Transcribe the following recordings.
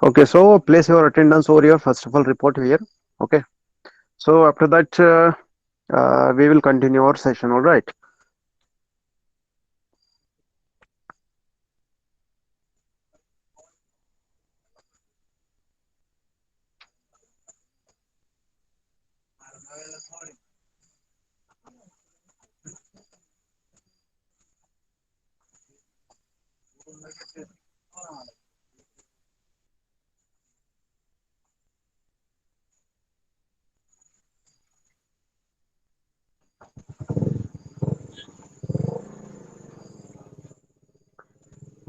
Okay, so place your attendance over your first of all report here. Okay, so after that, we will continue our session. All right.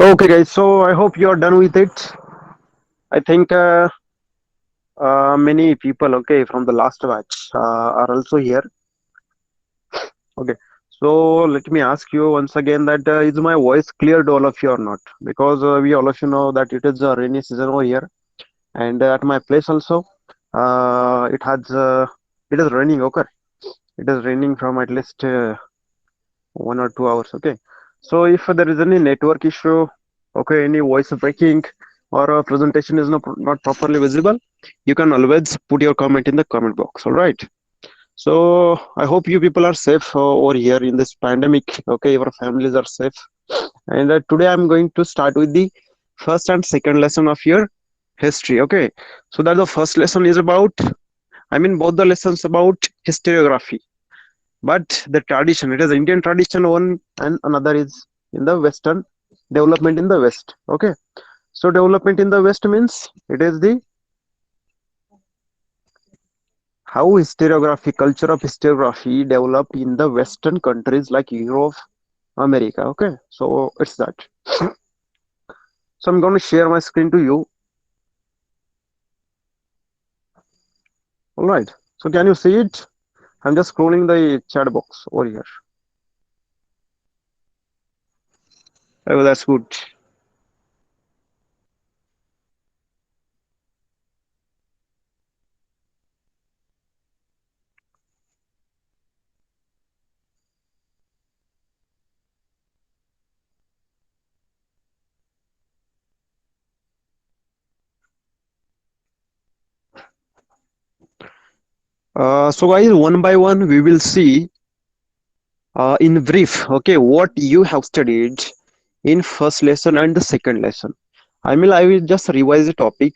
Okay, guys. So I hope you are done with it. I think many people, okay, from the last batch are also here. Okay. So let me ask you once again that is my voice clear to all of you or not? Because we all of you know that it is a rainy season over here, and at my place also, it has it is raining. Okay, it is raining from at least 1 or 2 hours. Okay, so if there is any network issue, okay, any voice breaking or a presentation is not properly visible, you can always put your comment in the comment box. All right. So I hope you people are safe over here in this pandemic. Okay, your families are safe. And today I'm going to start with the first and second lesson of your history. Okay, so that the first lesson is about, I mean, both the lessons about historiography, but the tradition, it is Indian tradition one, and another is in the Western development in the West. Okay, so development in the West means it is the how historiography, culture of historiography developed in the Western countries like Europe, America. Okay, so it's that. So I'm going to share my screen to you. All right. So can you see it? I'm just scrolling the chat box over here. Oh, that's good. So guys, one by one, we will see in brief, okay, what you have studied in first lesson and the second lesson. I will just revise the topic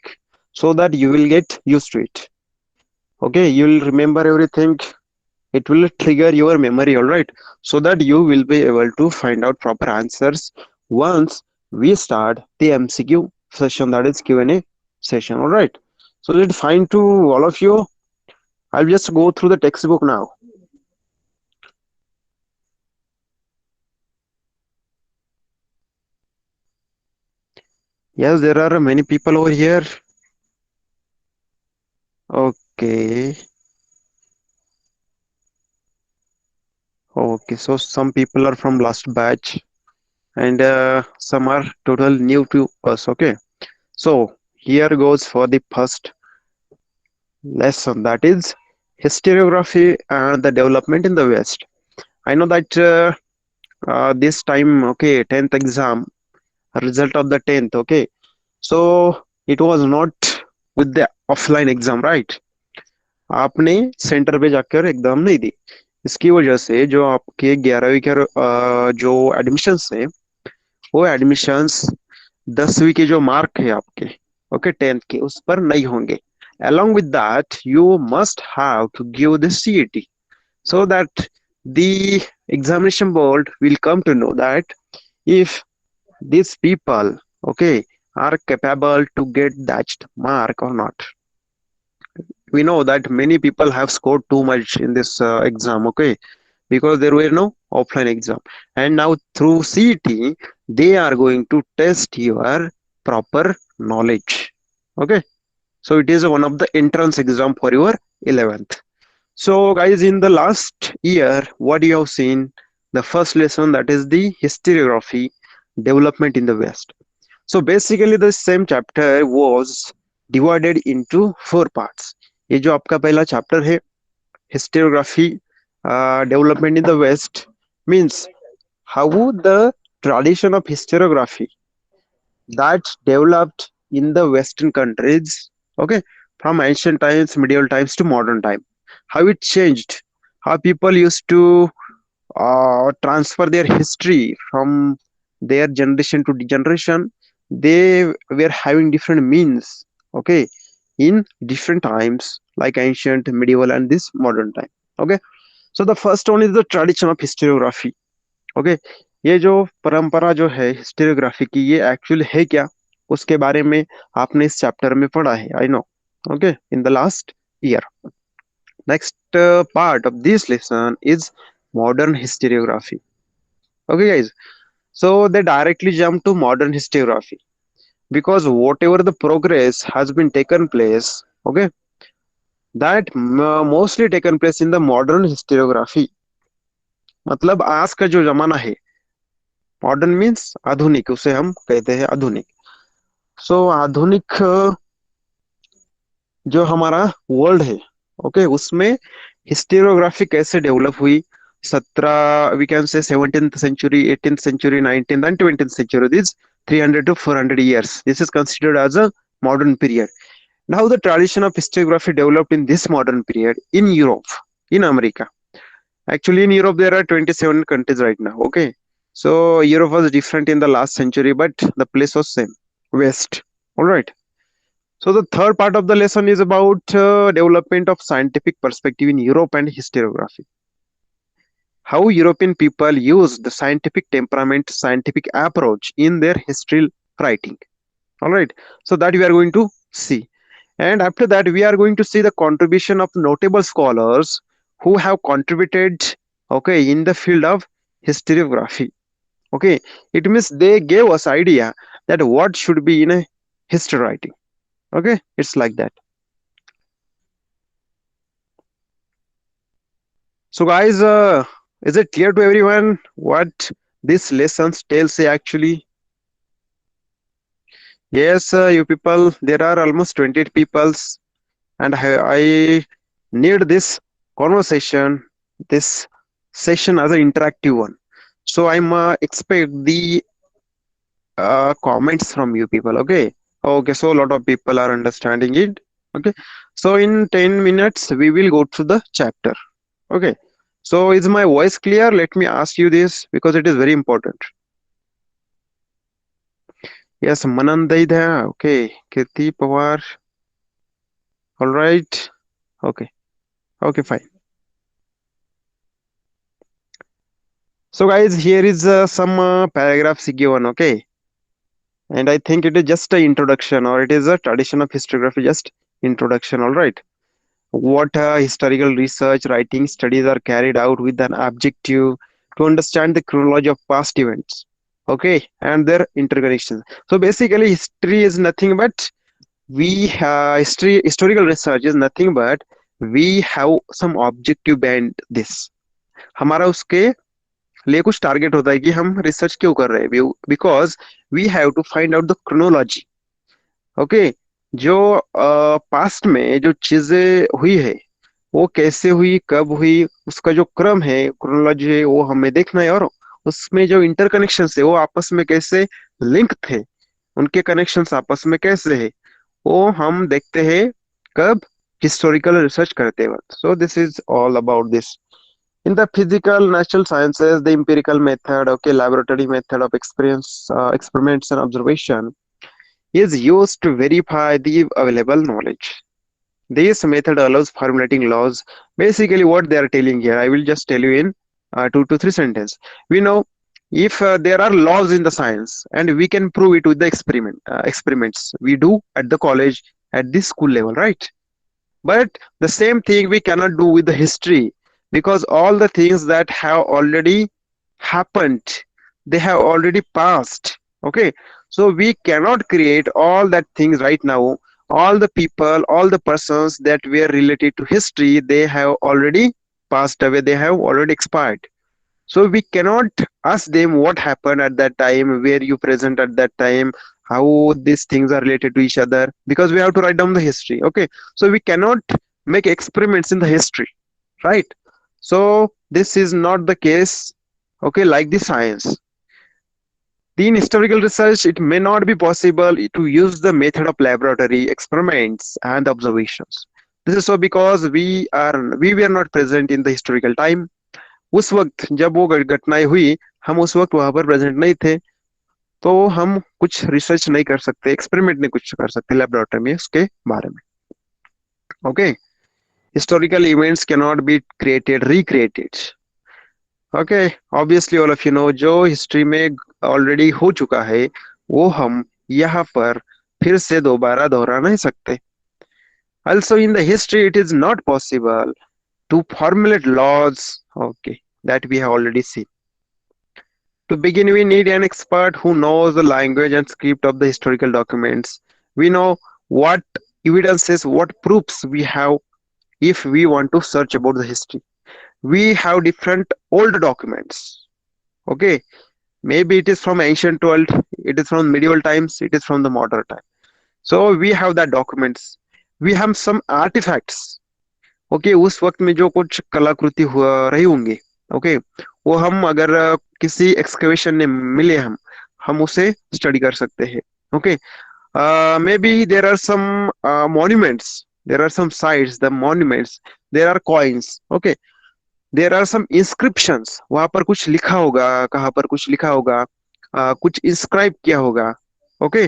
so that you will get used to it. Okay, you will remember everything. It will trigger your memory, all right, so that you will be able to find out proper answers once we start the MCQ session, that is Q&A session. All right, so it's fine to all of you. I'll just go through the textbook now. Yes, there are many people over here. Okay. Okay, so some people are from last batch, and some are total new to us. Okay, so here goes for the first lesson, that is historiography and the development in the West. I know that this time, okay, 10th exam, result of the 10th, okay, so it was not with the offline exam, right? आपने centre पे जाकर exam नहीं दी, इसकी वजह से जो आपके 11वीं के जो एडमिशन्स है, वो एडमिशन्स 10वीं के जो मार्क है आपके, ओके, 10th के उस पर नहीं होंगे. Along with that, you must have to give the CET so that the examination board will come to know that if these people, okay, are capable to get that mark or not. We know that many people have scored too much in this exam, okay, because there were no offline exam, and now through CET they are going to test your proper knowledge. Okay, so it is one of the entrance exam for your 11th. So guys, in the last year, what you have seen, the first lesson, that is the historiography development in the West. So basically the same chapter was divided into four parts. ये जो आपका पहला chapter है, histography development in the west, means how the tradition of historiography that developed in the western countries, okay, from ancient times, medieval times to modern time, how it changed, how people used to transfer their history from their generation to generation. They were having different means, okay, in different times, like ancient, medieval, and this modern time. Okay, so the first one is the tradition of historiography. Okay, ये जो परंपरा जो है historiography की, ये actually है क्या, उसके बारे में आपने इस चैप्टर में पढ़ा है, I know, okay, in the last year. Next part of this lesson is modern historiography. Okay, guys. So they directly jump to modern historiography because whatever the progress has been taken place, okay, that mostly taken place in the modern historiography. मतलब आज का जो जमाना है, modern means आधुनिक, उसे हम कहते हैं आधुनिक. सो आधुनिक जो हमारा वर्ल्ड है, ओके, उसमें हिस्टोरियोग्राफी कैसे डेवलप हुई, 17 वी कैन से 17th century, 18th century, 19th and 20th century, these 300 to 400 years, this is considered as a modern period. Now the tradition of historiography developed in this modern period in Europe, in America. Actually in Europe there are 27 countries right now, okay. So Europe was different in the last century, but the place was same, west. All right. So the third part of the lesson is about development of scientific perspective in Europe and historiography. How European people use the scientific temperament, scientific approach in their history writing. All right. So that we are going to see. And after that, we are going to see the contribution of notable scholars who have contributed, okay, in the field of historiography. Okay. It means they gave us idea that what should be in a history writing. Okay. It's like that. So guys, is it clear to everyone what this lesson tells you actually? Yes, you people, there are almost 20 peoples, and I need this conversation, this session as an interactive one. So I'm expect the comments from you people. Okay. Okay. So a lot of people are understanding it. Okay. So in 10 minutes we will go through the chapter. Okay. So is my voice clear? Let me ask you this because it is very important. Yes, Manandaida. Okay. Kirti Pawar. All right. Okay. Okay, fine. So guys, here is some paragraphs given. Okay. And I think it is just an introduction, or it is a tradition of historiography, just introduction. All right. What historical research writing studies are carried out with an objective to understand the chronology of past events, okay, and their interconnections. So basically history is nothing but historical research is nothing but we have some objective behind this. हमारा उसके लिए कुछ target होता है कि हम research क्यों कर रहे हैं, because we have to find out the chronology. Okay, जो पास्ट में जो चीजें हुई है वो कैसे हुई, कब हुई, उसका जो क्रम है, क्रोनोलॉजी है, वो हमें देखना है. और उसमें जो इंटरकनेक्शन है वो आपस में कैसे लिंक थे, उनके कनेक्शंस आपस में कैसे है, वो हम देखते हैं कब, हिस्टोरिकल रिसर्च करते वक्त. सो this is all about this. In the physical, natural sciences, the empirical method, okay, laboratory method of experience, experiments and observation is used to verify the available knowledge. This method allows formulating laws. Basically, what they are telling here, I will just tell you in 2 to 3 sentences. We know if there are laws in the science, and we can prove it with the experiments we do at the college, at the school level, right? But the same thing we cannot do with the history, because all the things that have already happened, they have already passed. Okay, so we cannot create all that things right now. All the people, all the persons that were related to history, they have already passed away, they have already expired. So we cannot ask them what happened at that time, where you present at that time, how these things are related to each other, because we have to write down the history. Okay, so we cannot make experiments in the history, right? So this is not the case, okay, like the science. In historical research, it may not be possible to use the method of laboratory experiments and observations. This is so because we were not present in the historical time. उस वक्त जब वो घटनाएं हुई, हम उस वक्त वहां पर प्रेजेंट नहीं थे, तो हम कुछ रिसर्च नहीं कर सकते, एक्सपेरिमेंट नहीं कुछ कर सकते लेबोरेटरी में उसके बारे में. Okay. Historical events cannot be created recreated. Okay. Obviously all of you know, जो हिस्ट्री में ऑलरेडी हो चुका है वो हम यहाँ पर फिर से दोबारा दोहरा नहीं सकते. Also in the history it is not possible to formulate laws, okay, that we have already seen. To begin, we need an expert who knows the language and script of the historical documents. We know what evidences, what proofs we have if we want to search about the history. We have different old documents. Okay, maybe it is from ancient world, it is from medieval times, it is from the modern time. So we have that documents. We have some artifacts. Okay, उस वक्त में जो कुछ कलाकृति हुआ रही होंगी, okay, वो हम अगर किसी एक्सकवेशन में मिले, हम उसे स्टडी कर सकते हैं. Okay. Maybe there are some monuments, there are some sites, the monuments, there are coins. Okay. There are some inscriptions, वहां पर कुछ लिखा होगा, कहाँ पर कुछ लिखा होगा, कुछ इंस्क्राइब किया होगा. ओके.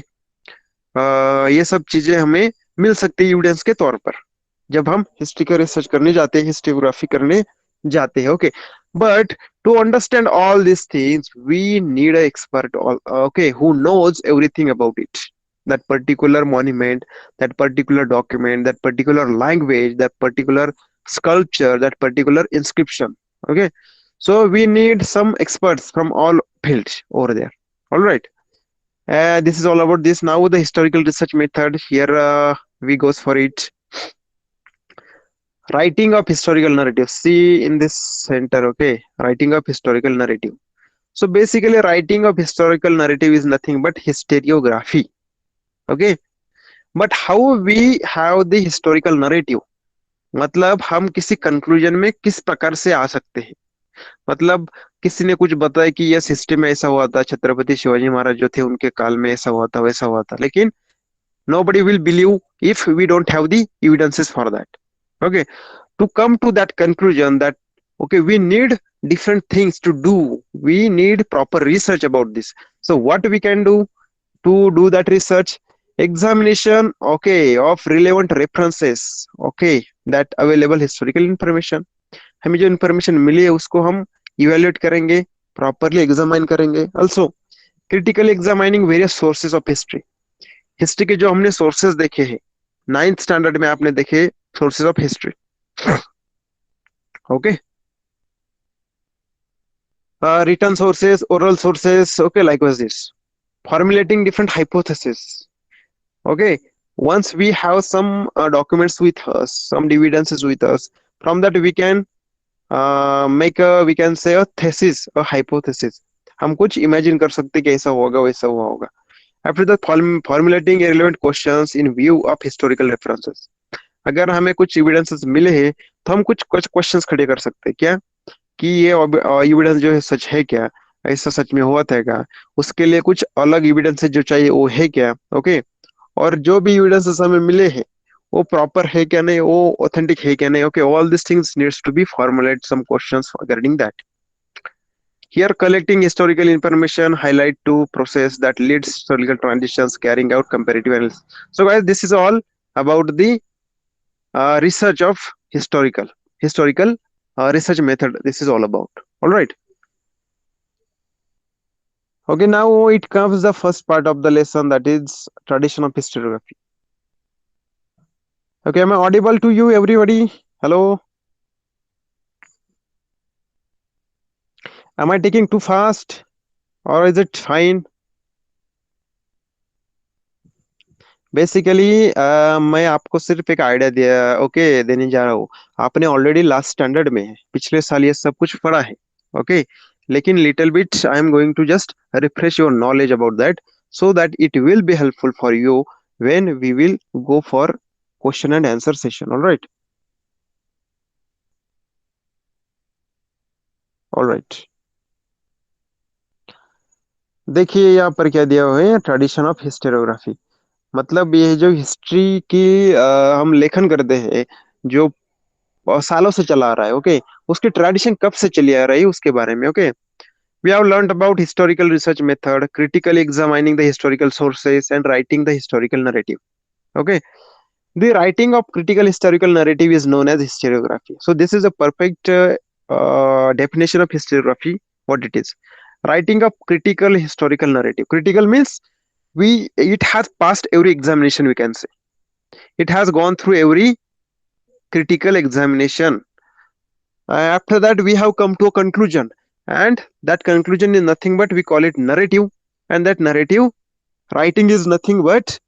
ये सब चीजें हमें मिल सकती है एविडेंस के तौर पर जब हम हिस्ट्री का रिसर्च करने जाते हैं, हिस्टोग्राफी करने जाते हैं. Okay. But to understand all this things we need a expert, okay, who knows everything about it, that particular monument, that particular document, that particular language, that particular sculpture, that particular inscription. Okay. So we need some experts from all fields over there. All right. This is all about this. Now the historical research method here, we goes for it. Writing of historical narrative. See in this center, okay, writing of historical narrative. So basically writing of historical narrative is nothing but historiography. Okay. But how we have the historical narrative, मतलब हम किसी conclusion में किस प्रकार से आ सकते हैं. मतलब किसी ने कुछ बताया कि यस हिस्ट्री में ऐसा हुआ था, छत्रपति शिवाजी महाराज जो थे उनके काल में ऐसा हुआ था, वैसा हुआ था, लेकिन nobody will believe if we don't have the evidences for that. Okay. To come to that conclusion that okay, we need different things to do, we need proper research about this. So what we can do to do that research? Examination, okay, of relevant references, okay, that available historical information. हमें जो information मिली है उसको हम evaluate करेंगे, properly examine करेंगे. Also critically examining various sources of history. History के जो हमने सोर्सेज देखे हैं, 9th स्टैंडर्ड में आपने देखे sources of history. Okay. Written sources, oral sources, okay, likewise this. Formulating different hypotheses. Okay. Once we have some documents with us, some evidences with us, from that we can make a, we can say a thesis, a hypothesis. हम कुछ imagine कर सकते कि ऐसा होगा वैसा हुआ होगा. After that, formulating relevant questions in view of historical references. अगर हमें कुछ evidences मिले हैं तो हम कुछ questions खड़े कर सकते हैं. क्या कि ये evidence जो है सच है क्या, ऐसा सच में हुआ था क्या, उसके लिए कुछ अलग evidences जो चाहिए वो है क्या. ओके. और जो भी evidences हमें मिले हैं वो proper है क्या नहीं, वो authentic है क्या नहीं. Okay. All these things needs to be formulate some questions regarding that. Here, collecting historical information highlight two process that leads historical transitions, carrying out comparative analysis. So, guys, this is all about the research of historical research method. This is all about. All right. Okay, now it comes the first part of the lesson, that is tradition of historiography. Okay, am I audible to you, everybody? Hello. Am I taking too fast or is it fine? Basically मैं आपको सिर्फ एक idea दिया, okay, देने जा रहा हूँ. आपने ऑलरेडी लास्ट स्टैंडर्ड में है, पिछले साल ये सब कुछ पढ़ा है. ओके. लेकिन little bit I am going to just refresh your knowledge about that, so that it will be helpful for you when we will go for question and answer session. All right. Alright, देखिए यहाँ पर क्या दिया हुआ है, tradition of historiography. मतलब ये जो हिस्ट्री की हम लेखन करते हैं, जो सालों से चला आ रहा है, ओके, उसकी ट्रेडिशन कब से चली आ रही है उसके बारे में, okay. We have learned about historical research method, critically examining the historical sources, and writing the historical narrative. Okay, the writing of critical historical narrative is known as historiography. So this is a perfect definition of historiography. What it is? Writing of critical historical narrative. Critical means we it has passed every examination. We can say it has gone through every critical examination. After that, we have come to a conclusion, and that conclusion is nothing but we call it narrative, and that narrative writing is nothing but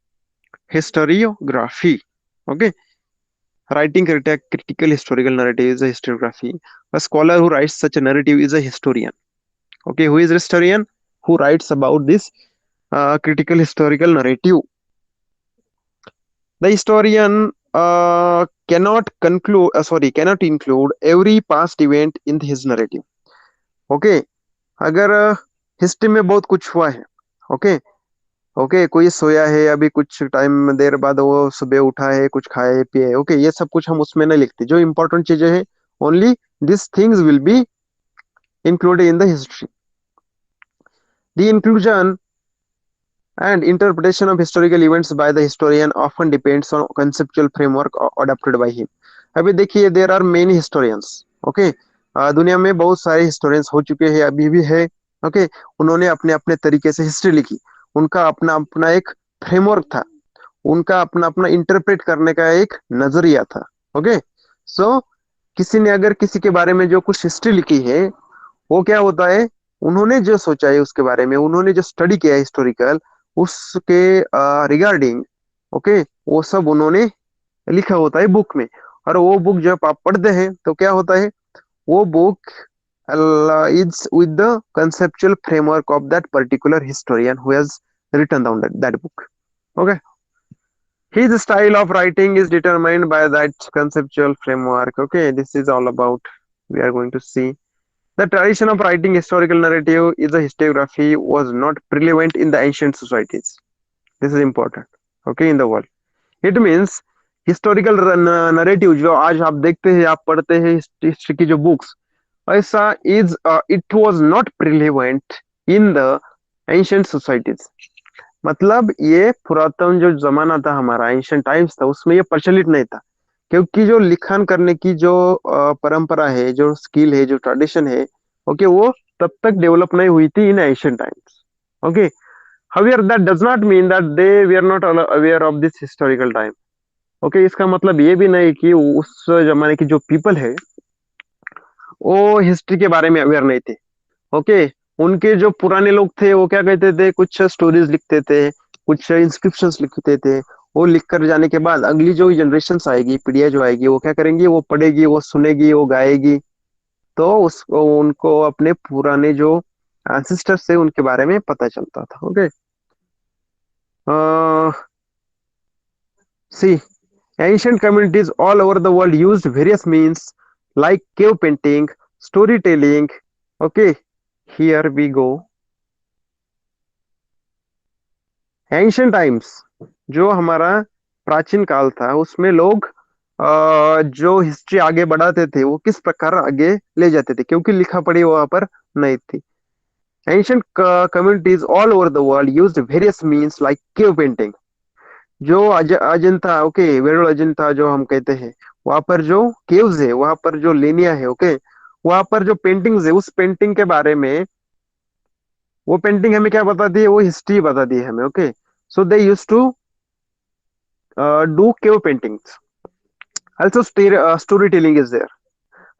historiography. Okay, writing critical historical narrative is a historiography. A scholar who writes such a narrative is a historian. Okay, who is a historian? Who writes about this critical historical narrative. The historian cannot include every past event in his narrative. Okay, अगर history में बहुत कुछ हुआ है, okay, okay, कोई सोया है अभी कुछ टाइम देर बाद वो सुबह उठा है, कुछ खाए पिए, ओके, ये सब कुछ हम उसमें नहीं लिखते। जो इंपॉर्टेंट चीजें हैं, only this things will be included in the history. The inclusion and interpretation of historical events by the historian often depends on conceptual framework adopted by him. अभी देखिए, there are many historians, okay, दुनिया में बहुत सारे historians हो चुके हैं, अभी भी है, ओके, उन्होंने अपने अपने तरीके से हिस्ट्री लिखी। उनका अपना अपना एक फ्रेमवर्क था, उनका अपना अपना इंटरप्रेट करने का एक नजरिया था, ओके। सो किसी ने अगर किसी के बारे में जो कुछ हिस्ट्री लिखी है, वो क्या होता है, उन्होंने जो सोचा है उसके बारे में, उन्होंने जो स्टडी किया है हिस्टोरिकल, उसके रिगार्डिंग, ओके, वो सब उन्होंने लिखा होता है बुक में। और वो बुक जब आप पढ़ते हैं तो क्या होता है, वो book is with the conceptual framework of that particular historian who has written down that book. Okay, his style of writing is determined by that conceptual framework. Okay, this is all about, we are going to see. The tradition of writing historical narrative is a historiography was not prevalent in the ancient societies. This is important. Okay, in the world. It means historical narrative जो आज आप देखते हैं, आप पढ़ते हैं history की जो बुक्स, ऐसा is it was not prevalent in the ancient societies. मतलब ये पुरातन जो जमाना था हमारा, एंशियंट टाइम्स था, उसमें ये प्रचलित नहीं था, क्योंकि जो लिखन करने की जो परंपरा है, जो स्किल है, जो ट्रेडिशन है, ओके, वो तब तक डेवलप नहीं हुई थी in ancient times. Okay, however that does not mean that they were not aware of this historical time. Okay, इसका मतलब ये भी नहीं कि उस जमाने की जो पीपल है वो हिस्ट्री के बारे में अवेयर नहीं थे। ओके, उनके जो पुराने लोग थे वो क्या कहते थे, कुछ स्टोरीज लिखते थे, कुछ इंस्क्रिप्शंस लिखते थे। वो लिख कर जाने के बाद अगली जो जनरेशन आएगी, पीढ़ियां जो आएगी, वो क्या करेंगी, वो पढ़ेगी, वो सुनेगी, वो गाएगी। तो उसको उनको अपने पुराने जो एंसेस्टर्स थे उनके बारे में पता चलता था। Okay, C, ancient communities all over the world used various means like cave painting, storytelling. Okay, here we go. Ancient times, जो हमारा प्राचीन काल था, उसमें लोग जो हिस्ट्री आगे बढ़ाते थे वो किस प्रकार आगे ले जाते थे, क्योंकि लिखा पढ़ी वहां पर नहीं थी। Ancient communities all over the world used various means like cave painting. जो अजंता, ओके, वेरुल अजंता जो हम कहते हैं, वहां पर जो केव्स है, वहां पर जो लेनिया है, ओके, वहां पर जो पेंटिंग्स है, उस पेंटिंग के बारे में, वो पेंटिंग हमें क्या बताती है, वो हिस्ट्री बताती है हमें। Okay, so they use to do cave paintings. Also story telling is there.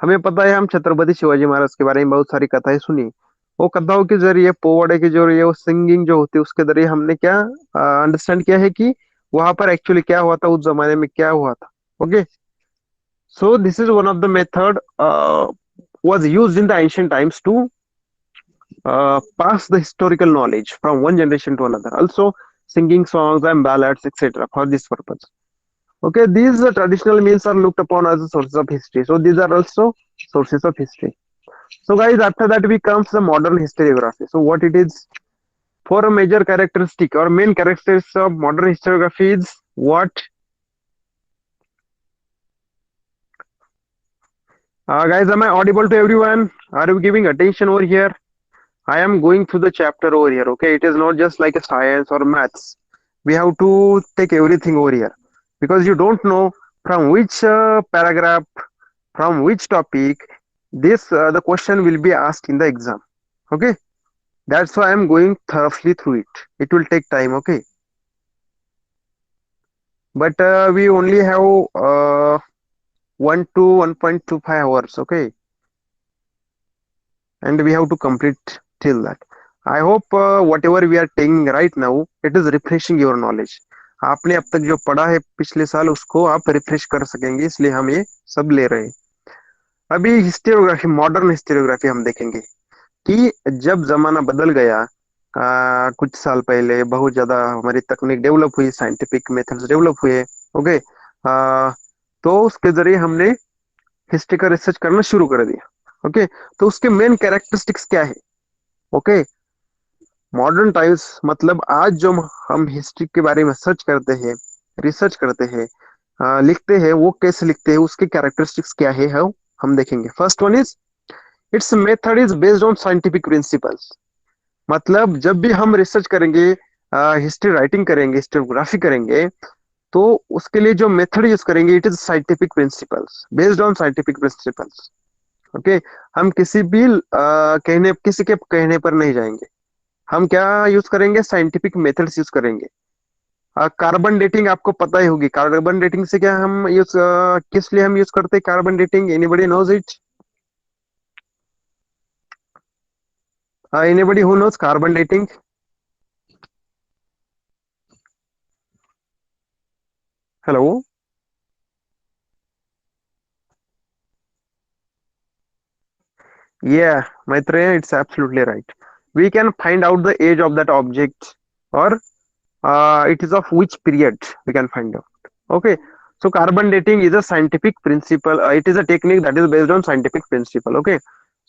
हमें पता है, हम छत्रपति शिवाजी महाराज के बारे में बहुत सारी कथाएं सुनी। वो कथाओं के जरिए, पोवाड़े के जरिए, वो सिंगिंग जो होती है उसके जरिए हमने क्या अंडरस्टैंड किया है कि वहां पर एक्चुअली क्या हुआ था, उस जमाने में क्या हुआ था। Okay, so this is one of the method was used in the ancient times to pass the historical knowledge from one generation to another. Also, singing songs and ballads, etc. for this purpose. Okay, these traditional means are looked upon as sources of history. So these are also sources of history. So guys, after that we comes the modern historiography. So what it is? For a major characteristic or main characteristics of modern historiography is what? Guys, am I audible to everyone? Are you giving attention over here? I am going through the chapter over here. Okay, it is not just like a science or maths. We have to take everything over here because you don't know from which paragraph, from which topic this the question will be asked in the exam. Okay, that's why I am going thoroughly through it. It will take time. Okay, but we only have 1 to 1.25 hours. Okay, and we have to complete till that. I hope whatever we are taking right now, it is refreshing your knowledge. आपने अब तक जो पढ़ा है पिछले साल उसको आप रिफ्रेश कर सकेंगे, इसलिए हम ये सब ले रहे हैं। अभी हिस्टोरियोग्राफी, मॉडर्न हिस्टोरियोग्राफी हम देखेंगे कि जब जमाना बदल गया, कुछ साल पहले बहुत ज्यादा हमारी तकनीक डेवलप हुई, साइंटिफिक मेथड्स डेवलप हुए। ओके, तो उसके जरिए हमने हिस्ट्री का रिसर्च करना शुरू कर दिया। ओके, तो उसके मेन कैरेक्टरिस्टिक्स क्या है? ओके, मॉडर्न टाइम्स मतलब आज जो हम हिस्ट्री के बारे में सर्च करते हैं, रिसर्च करते हैं, लिखते हैं, वो कैसे लिखते हैं, उसके कैरेक्टरिस्टिक्स क्या है, हम देखेंगे। First one is it's method is based on scientific principles. मतलब जब भी हम रिसर्च करेंगे, हिस्ट्री राइटिंग करेंगे, हिस्टोग्राफी करेंगे, तो उसके लिए जो मेथड यूज करेंगे it is scientific principles, based on scientific principles. Okay, हम किसी भी कहने, किसी के कहने पर नहीं जाएंगे। हम क्या यूज करेंगे? साइंटिफिक मेथड्स यूज करेंगे। कार्बन डेटिंग आपको पता ही होगी। कार्बन डेटिंग से क्या हम यूज, किस लिए हम यूज करते हैं carbon dating? Anybody knows it? Anybody who knows carbon dating? Hello? Yeah, Maitreya, it's absolutely right. We can find out the age of that object, or it is of which period we can find out. Okay, so carbon dating is a scientific principle. It is a technique that is based on scientific principle. Okay,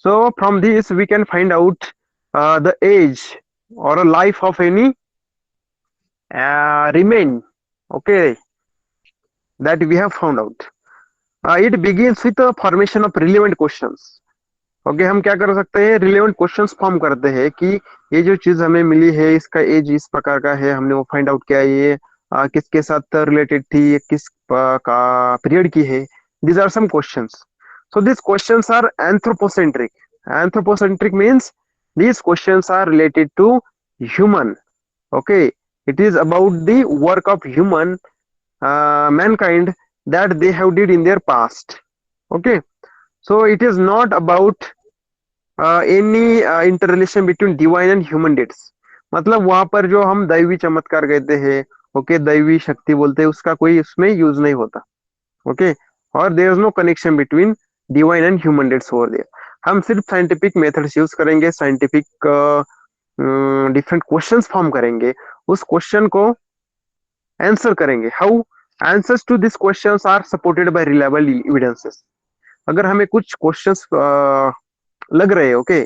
so from this we can find out the age or a life of any remain. Okay, that we have found out. It begins with the formation of relevant questions. Okay, हम क्या कर सकते हैं? Relevant questions form करते हैं कि ये जो चीज हमें मिली है इसका एज इस प्रकार का है, हमने वो फाइंड आउट किया, ये किसके साथ रिलेटेड थी, ये किस का पीरियड की है। These are some questions. So this questions are anthropocentric. Anthropocentric means these questions are related to human. Okay, it is about the work of human, mankind, that they have did in their past. Okay, so it is not about any inter relation between divine and human डिड्स। मतलब वहां पर जो हम दैवी चमत्कार कहते हैं, okay, दैवी शक्ति बोलते हैं, उसका कोई उसमें यूज नहीं होता। ओके, और there is no connection between divine and human deeds over there. हम सिर्फ साइंटिफिक मेथड्स यूज करेंगे, साइंटिफिक डिफरेंट क्वेश्चंस फॉर्म करेंगे, उस क्वेश्चन को आंसर करेंगे। How? Answers to this questions are supported by reliable evidences. अगर हमें कुछ क्वेश्चंस लग रहे हैं, ओके,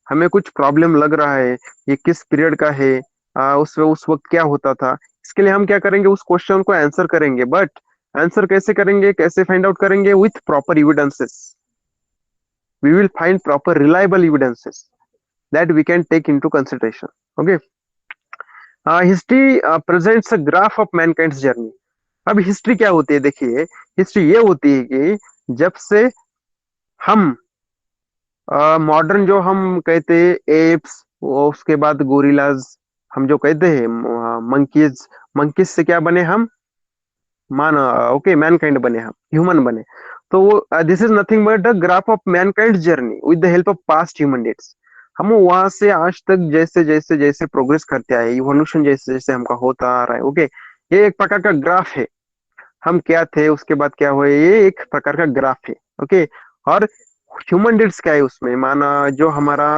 हमें कुछ प्रॉब्लम लग रहा है, ये किस पीरियड का है, उस वक्त क्या होता था, इसके लिए हम क्या करेंगे? उस क्वेश्चन को आंसर करेंगे। बट आंसर कैसे करेंगे, कैसे फाइंड आउट करेंगे? With proper evidences. We will find proper reliable evidences that we can take into consideration. Okay, history presents a graph of mankind's journey. अब हिस्ट्री क्या होती है? देखिए, हिस्ट्री ये होती है कि जब से हम मॉडर्न जो हम कहते हैं एप्स, वो उसके बाद गोरिल्लाज, हम जो कहते हैं मंकीज, मंकीज से क्या बने हम? मान, ओके, मैनकाइंड बने, हम ह्यूमन बने। तो this is nothing but the graph of mankind journey with the help of past human dates. हम वहां से आज तक जैसे जैसे जैसे प्रोग्रेस करते आए, इवोल्यूशन जैसे जैसे हमका होता आ रहा है, ओके, ये एक प्रकार का ग्राफ है। हम क्या थे, उसके बाद क्या हुए, ये एक प्रकार का ग्राफ है। ओके, और ह्यूमन डिड्स क्या है उसमें? माना जो हमारा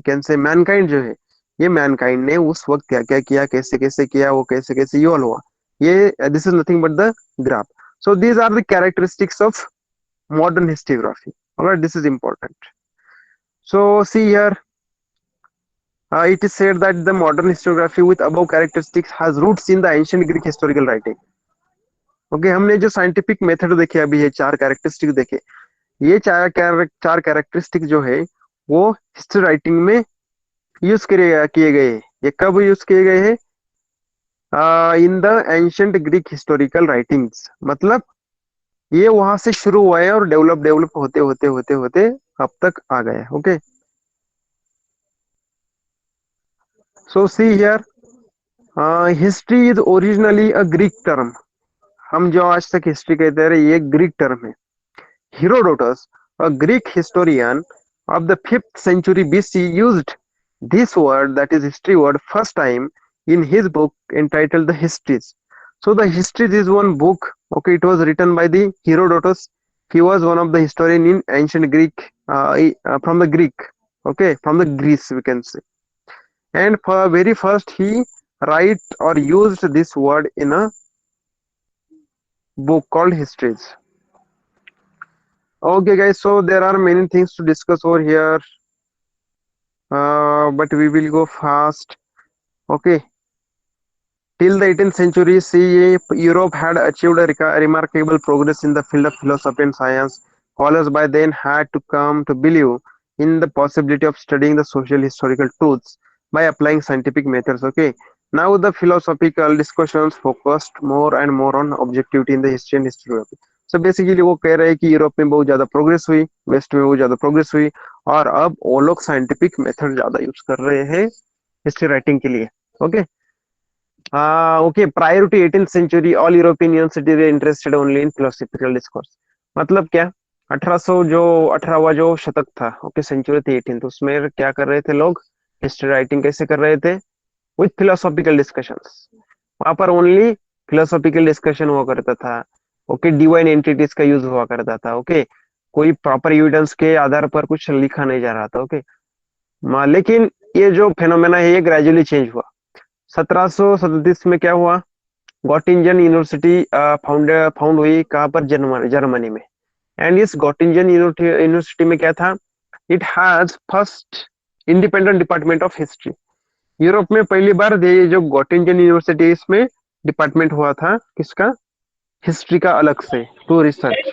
कैन से मैनकाइंड जो है, ये मैनकाइंड ने उस वक्त क्या क्या किया, कैसे कैसे किया, वो कैसे कैसे इवॉल्व हुआ, ये this is nothing but the graph. So these are the characteristics of modern historiography. All right, this is important. So see here, it is said that the modern historiography with above characteristics has roots in the ancient Greek historical writing. Okay, हमने जो scientific method देखे अभी, ये चार characteristic देखे, ये चार characteristic जो है वो हिस्ट्री राइटिंग में यूज किए गए हैं। ये कब यूज किए गए हैं? In the ancient Greek historical writings, मतलब ये वहां से शुरू हुआ है और डेवलप डेवलप होते होते होते होते अब तक आ गया। Okay, so see here, history is originally a Greek term. हम जो आज तक हिस्ट्री कहते रहे, ये ग्रीक टर्म है। Herodotus, a Greek historian of the 5th century BC, used this word, that is history word, first time in his book entitled The Histories. So the Histories is one book. Okay, it was written by the Herodotus. He was one of the historian in ancient Greek, from the Greek. Okay, from the Greece we can say. And for very first he write or used this word in a book called Histories. Okay, guys, so there are many things to discuss over here, but we will go fast. Okay, till the 18th century CE, Europe had achieved a remarkable progress in the field of philosophy and science. Scholars by then had to come to believe in the possibility of studying the social historical truths by applying scientific methods. Okay, now the philosophical discussions focused more and more on objectivity in the history and historiography. So basically वो कह रहे हैं कि Europe में बहुत ज्यादा progress हुई, waste में बहुत ज्यादा प्रोग्रेस हुई, और अब वो लोग साइंटिफिक मेथड ज्यादा यूज कर रहे हैं हिस्ट्री राइटिंग के लिए। Okay, okay, prior to 18th century all European universities were interested only in philosophical discourse. मतलब क्या, 1800 जो 18वां जो शतक था, ओके, सेंचुरी थी 18, उसमें क्या कर रहे थे लोग? हिस्ट्री राइटिंग कैसे कर रहे थे? With philosophical discussions. वहां पर ओनली फिलोसॉफिकल डिस्कशन हुआ करता था। ओके, डिवाइन एंटिटीज का यूज हुआ करता था। ओके, कोई प्रॉपर एविडेंस के आधार पर कुछ लिखा नहीं जा रहा था। ओके, लेकिन ये जो फेनोमेना है ये ग्रेजुअली चेंज हुआ। 1737 में क्या हुआ? गॉटिंजन यूनिवर्सिटी फाउंड हुई, कहाँ पर? जर्मनी में। एंड इस गॉटिंजन यूनिवर्सिटी में क्या था? It has first independent department of history. Europe में पहली बार ये जो गॉटिंजन यूनिवर्सिटी, इसमें डिपार्टमेंट हुआ था किसका? हिस्ट्री का, अलग से, to research.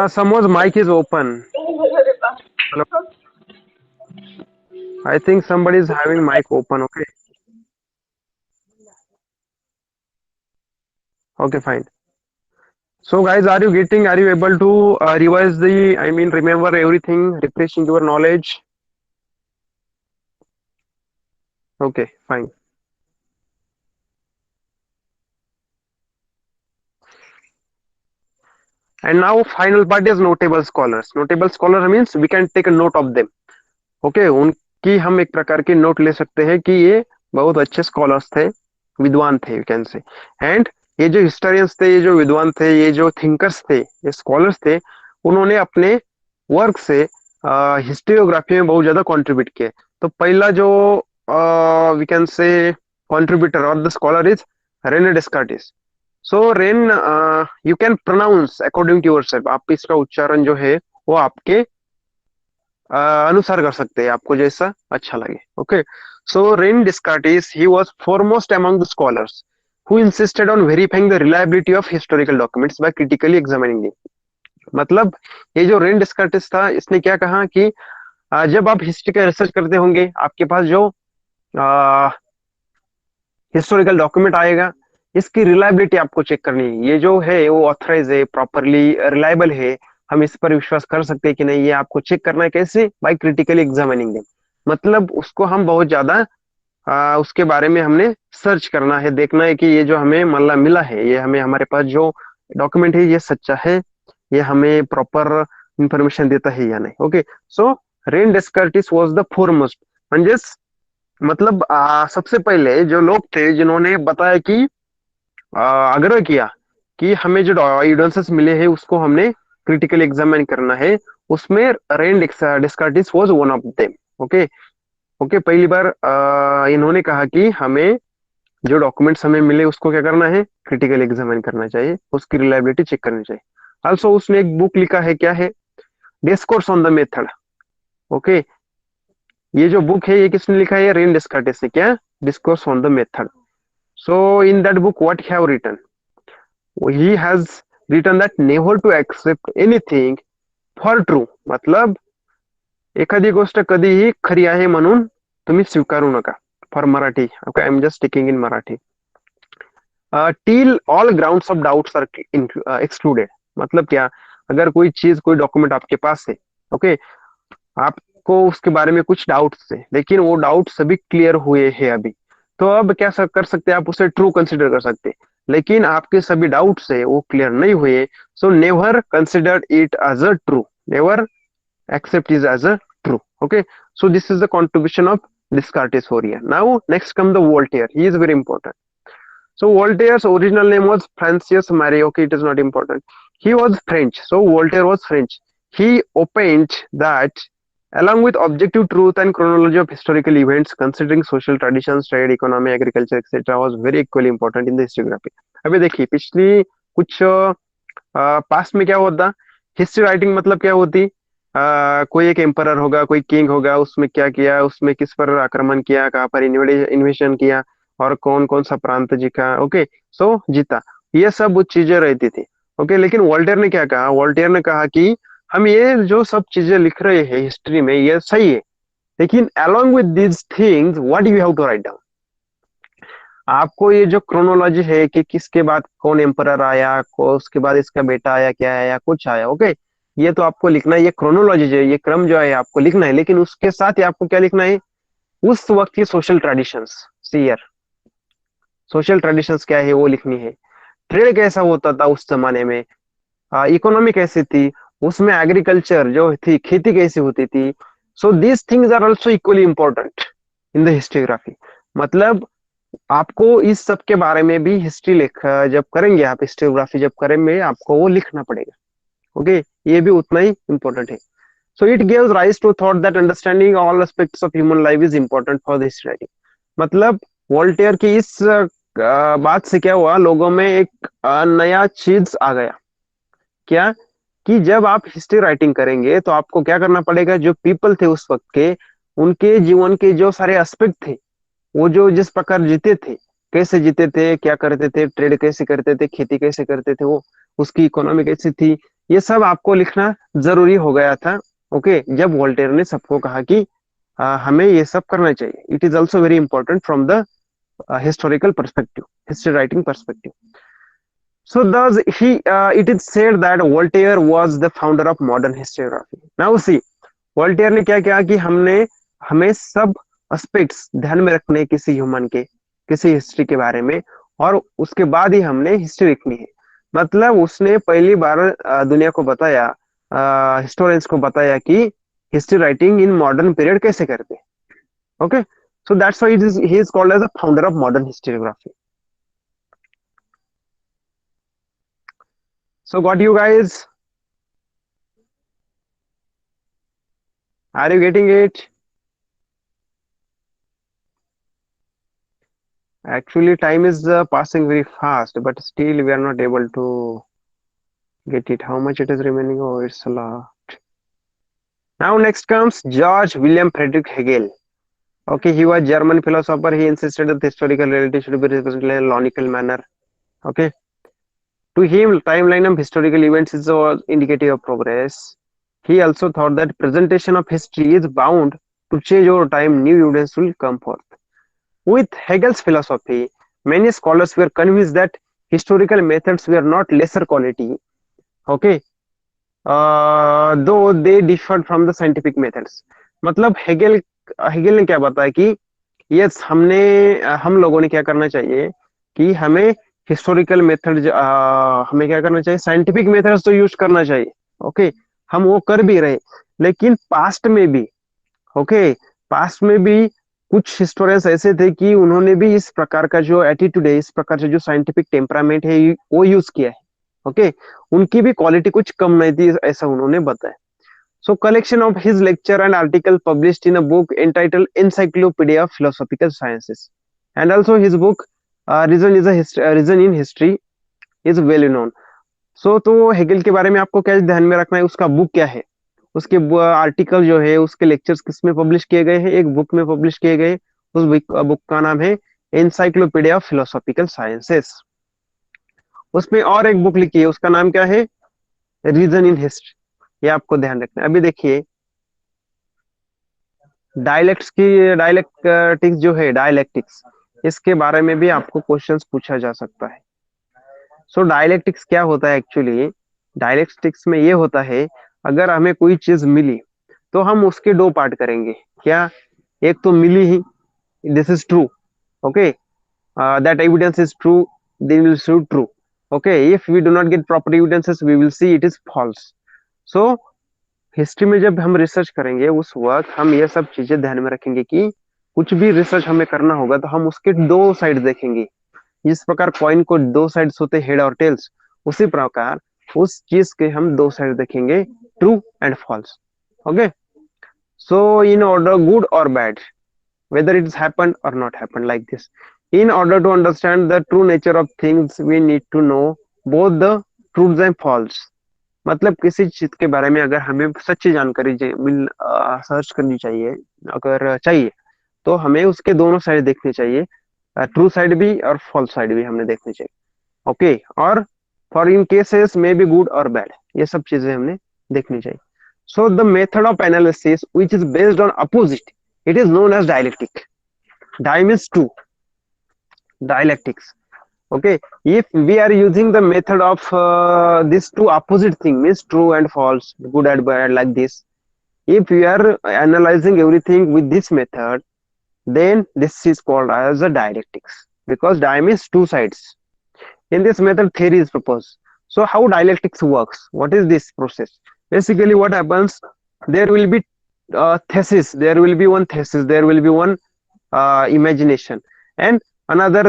Someone's mic is open. Hello? I think somebody is having mic open. Okay. Okay, fine. So, guys, are you getting? Are you able to revise the? I mean, remember everything, refreshing your knowledge. Okay, fine. And now, final part is notable scholars. Notable scholar means we can take a note of them. Okay, उनकी हम एक प्रकार की note ले सकते हैं कि ये बहुत अच्छे स्कॉलर्स थे, विद्वान थे, यू कैन से। एंड ये जो हिस्टोरियंस थे, ये जो विद्वान थे, ये जो थिंकर्स थे, ये स्कॉलर्स थे, उन्होंने अपने वर्क से हिस्टोरियोग्राफी में बहुत ज्यादा कंट्रीब्यूट किए। तो पहला जो वी कैन से कंट्रीब्यूटर और the scholar is René Descartes. So René, you can pronounce according to yourself. आप इसका उच्चारण जो है वो आपके अनुसार कर सकते हैं, आपको जैसा अच्छा लगे। Okay, so rain डिस्कार्टिस, he was foremost among the scholars who insisted on verifying the reliability of historical documents by critically examining them. मतलब ये जो रेन डिस्कार्टिस था, इसने क्या कहा कि जब आप हिस्ट्री का रिसर्च करते होंगे, आपके पास जो हिस्टोरिकल डॉक्यूमेंट आएगा, इसकी रिलायबिलिटी आपको चेक करनी है। ये जो है वो ऑथराइज है, प्रॉपरली रिलायबल है, हम इस पर विश्वास कर सकते हैं कि नहीं, ये आपको चेक करना है। कैसे? By critically examining them. मतलब उसको हम बहुत ज्यादा उसके बारे में हमने सर्च करना है, देखना है कि ये जो हमें मल्ला मिला है, ये हमें, हमारे पास जो डॉक्यूमेंट है, ये सच्चा है, ये हमें प्रॉपर इंफॉर्मेशन देता है या नहीं। Okay, so René Descartes was the foremost, म्हणजे मतलब सबसे पहले जो लोग थे जिन्होंने बताया कि आग्रह किया कि हमें जो एविडेंसेस मिले हैं उसको हमने क्रिटिकली एग्जामिन करना है, उसमें René Descartes was one of them. Okay, okay, पहली बार इन्होंने कहा कि हमें जो डॉक्यूमेंट्स हमें मिले उसको क्या करना है, क्रिटिकल एग्जामिन करना चाहिए, उसकी रिलायबिलिटी चेक करनी चाहिए। ऑल्सो उसने एक बुक लिखा है, क्या है, discourse on the method. Okay, ये जो बुक है ये किसने लिखा है, रेन डेस्कार्टेस ने, क्या, discourse on the method. So in that book what have written, he has written that never to accept anything for true, मतलब एखादी गोष्ट कधीही खरी आहे म्हणून तुम्ही स्वीकारू नका. For Marathi, okay, I am just taking in Marathi. Till all grounds of doubts are excluded, मतलब क्या, अगर कोई चीज, कोई डॉक्यूमेंट आपके पास है, ओके, आपको उसके बारे में कुछ डाउट्स थे, लेकिन वो डाउट सभी क्लियर हुए हैं अभी, तो अब क्या कर सकते हैं आप, उसे ट्रू कंसिडर कर सकते हैं। लेकिन आपके सभी डाउट्स है वो क्लियर नहीं हुए, so never consider it as a true, never accept is as a true. Okay, so this is the contribution of Descartes for here. Now next come the Voltaire, he is very important. So Voltaire's original name was Francis Marie. Okay, it is not important. He was French, so Voltaire was French. He opined that along with objective truth and chronology of historical events, considering social traditions, trade, economy, agriculture, etc., was very equally important in the historiography. अभी देखिए पिछली कुछ past में क्या होता, history writing मतलब क्या होती, कोई एक एम्परर होगा, कोई किंग होगा, उसमें क्या किया, उसमें किस पर आक्रमण किया, कहाँ पर इन्वेशन किया, और कौन कौन सा प्रांत जीता, ओके, सो जीता, ये सब चीजें रहती थी। ओके, लेकिन वॉल्टेयर ने क्या कहा, वॉल्टेयर ने कहा कि हम ये जो सब चीजें लिख रहे हैं हिस्ट्री में ये सही है, लेकिन along with these things what you have to write down, आपको ये जो क्रोनोलॉजी है कि किसके बाद कौन एम्परर आया, को उसके बाद इसका बेटा आया, क्या आया, कुछ आया, ओके, ये तो आपको लिखना है, ये क्रोनोलॉजी जो है, ये क्रम जो है आपको लिखना है, लेकिन उसके साथ ही आपको क्या लिखना है, उस वक्त की सोशल ट्रेडिशंस, सीयर सोशल ट्रेडिशंस क्या है वो लिखनी है, ट्रेड कैसा होता था उस जमाने में, इकोनॉमी कैसी थी, उसमें एग्रीकल्चर जो थी, खेती कैसी होती थी, so these things are also equally important in the histography. मतलब आपको इस सब के बारे में भी हिस्ट्री लिख जब करेंगे आप, हिस्टोग्राफी जब करेंगे आपको वो लिखना पड़ेगा, ओके, ये भी उतना ही इंपॉर्टेंट है। So it gives rise to thought that understanding all aspects of human life is important for the history writing. मतलब वोल्टेयर की इस बात से क्या हुआ, लोगों में एक नया चीज आ गया, क्या, कि जब आप हिस्ट्री राइटिंग करेंगे तो आपको क्या करना पड़ेगा, जो पीपल थे उस वक्त के, उनके जीवन के जो सारे एस्पेक्ट थे, वो जो जिस प्रकार जीते थे, कैसे जीते थे, क्या करते थे, ट्रेड कैसे करते थे, खेती कैसे करते थे, वो उसकी इकोनॉमी कैसी थी, ये सब आपको लिखना जरूरी हो गया था। ओके, जब वोल्टेयर ने सबको कहा कि हमें ये सब करना चाहिए, it is also very important from the historical perspective, history writing perspective. So thus it is said that Voltaire was the founder of modern historiography. Now see, Voltaire ने क्या किया कि हमें सब एस्पेक्ट्स ध्यान में रखने किसी ह्यूमन के, किसी हिस्ट्री के बारे में, और उसके बाद ही हमने हिस्ट्री लिखनी है। मतलब उसने पहली बार दुनिया को बताया, हिस्टोरियंस को बताया कि history writing in modern period कैसे करते हैं। Okay, so that's why he is called as a founder of modern historiography. So got you guys? Are you getting it? Actually, time is passing very fast, but still we are not able to get it. How much it is remaining? Oh, it's a lot. Now next comes George William Friedrich Hegel. Okay, he was German philosopher. He insisted that historical reality should be represented in a logical manner. Okay, to him, timeline of historical events is indicative of progress. He also thought that presentation of history is bound to change over time. New evidence will come forth. With Hegel's philosophy, many scholars were convinced that historical methods were not lesser quality, okay, though they differed from the scientific methods. मतलब Hegel ने क्या बताया कि yes, हम लोगों ने क्या करना चाहिए कि हमें हिस्टोरिकल मेथड, हमें क्या करना चाहिए, साइंटिफिक मेथड्स तो यूज करना चाहिए, ओके, हम वो कर भी रहे, लेकिन पास्ट में भी, ओके, पास्ट में भी कुछ हिस्टोरियंस ऐसे थे कि उन्होंने भी इस प्रकार का जो एटीट्यूड है, इस प्रकार से जो साइंटिफिक टेम्परामेंट है वो यूज किया है, ओके, उनकी भी क्वालिटी कुछ कम नहीं थी, ऐसा उन्होंने बताया। So collection of his lecture and article published in a book entitled Encyclopedia of Philosophical Sciences, and also his book Reason in History is well known. So तो हेगेल के बारे में आपको क्या ध्यान में रखना है, उसका बुक क्या है, उसके आर्टिकल जो है, उसके लेक्चर्स किसमें पब्लिश किए गए हैं, एक बुक में पब्लिश किए गए। उस बुक का नाम है एनसाइक्लोपीडिया ऑफ फिलोसॉफिकल साइंसेस। उसमें और एक बुक लिखी है, उसका नाम क्या है, रीजन इन हिस्ट्री। ये आपको ध्यान रखना है। अभी देखिए डायलेक्टिक्स जो है, डायलेक्टिक्स, इसके बारे में भी आपको क्वेश्चंस पूछा जा सकता है। सो डायलेक्टिक्स क्या होता है एक्चुअली, डायलेक्टिक्स में ये होता है, अगर हमें कोई चीज मिली तो हम उसके दो पार्ट करेंगे। क्या, एक तो मिली ही, this is true, okay, that evidence is true, then we'll see true, okay, if we do not get proper evidences we will see it is false. So history में जब हम रिसर्च करेंगे उस वक्त हम ये सब चीजें ध्यान में रखेंगे कि कुछ भी रिसर्च हमें करना होगा तो हम उसके दो साइड देखेंगे। जिस प्रकार कॉइन को दो साइड्स होते, हेड और टेल्स, उसी प्रकार उस चीज के हम दो साइड देखेंगे, true and false. Okay, so in order good और bad, whether it has happened or not happened, like this. In order to understand the true nature of things we need to know both the truths and false। मतलब किसी चीज के बारे में अगर हमें सच्ची जानकारी सर्च करनी चाहिए, अगर चाहिए, तो हमें उसके दोनों साइड देखने चाहिए, ट्रू साइड भी और फॉल्स साइड भी हमने देखनी चाहिए। ओके, और for in cases may be good और बैड, ये सब चीजें हमने देखनी चाहिए। So the method of analysis which is based on opposite, it is known as dialectic. Dime is two, dialectics. Okay, if we are using the method of this two opposite thing, means true and false, good and bad, like this, if we are analyzing everything with this method, then this is called as a dialectics, because dime is two sides. In this method theory is proposed. So how dialectics works, what is this process? Basically what happens, there will be thesis, there will be one thesis, there will be one imagination, and another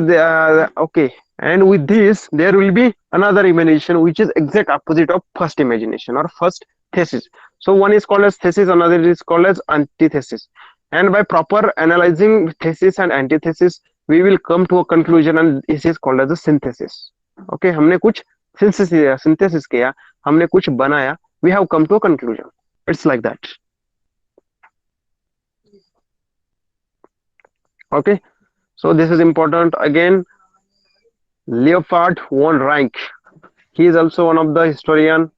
okay, and with this there will be another imagination which is exact opposite of first imagination or first thesis. So one is called as thesis, another is called as antithesis, and by proper analyzing thesis and antithesis we will come to a conclusion, and this is called as a synthesis. Okay, हमने कुछ synthesis किया, हमने कुछ बनाया, we have come to a conclusion. It's like that. Okay, so this is important. Again, Leopold von Rank, he is also one of the historian.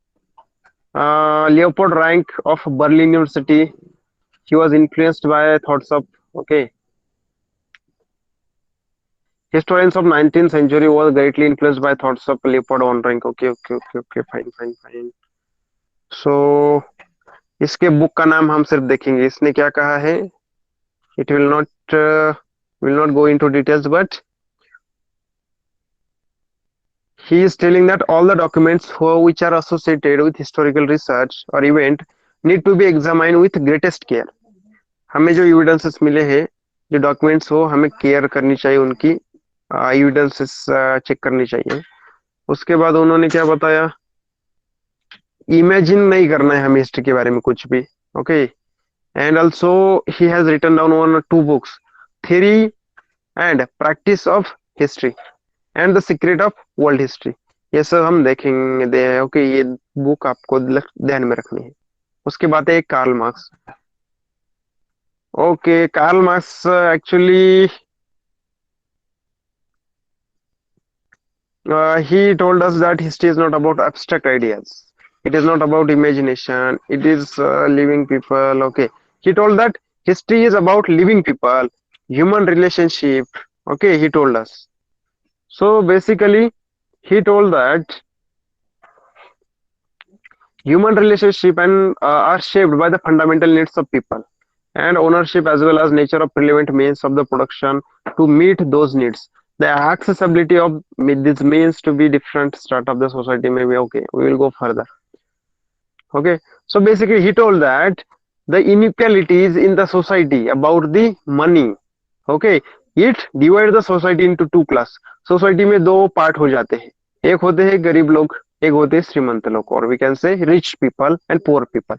Leopold Rank of Berlin University, he was influenced by thoughts of, okay, historians of 19th century was greatly influenced by thoughts of Leopold von Rank. Okay, fine. So इसके book का नाम हम सिर्फ देखेंगे, इसने क्या कहा है, it will not go into details, but he is telling that all the documents which are associated with historical research or event need to be examined with greatest care. हमें जो evidences मिले हैं, जो documents हो, हमें care करनी चाहिए, उनकी evidences check करनी चाहिए। उसके बाद उन्होंने क्या बताया, imagine नहीं करना है हमें history के बारे में कुछ भी। okay, and also he has written down one or two books, theory and practice of history and the secret of world history। ये सब हम देखेंगे। ओके, ये बुक आपको ध्यान में रखनी है। उसके बाद है Karl Marx. Okay, Karl Marx actually he told us that history is not about abstract ideas, it is not about imagination, it is living people. Okay, he told that history is about living people, human relationship. Okay, he told us. So basically he told that human relationship and are shaped by the fundamental needs of people and ownership as well as nature of relevant means of the production to meet those needs. The accessibility of these means to be different start of the society may be, okay, we will go further. Okay, so basically he told that the inequalities in the society about the money, okay, it divide the society into two class. Society में दो part हो जाते हैं, एक होते हैं गरीब लोग, एक होते हैं श्रीमंत लोग, और we can say rich people and poor people.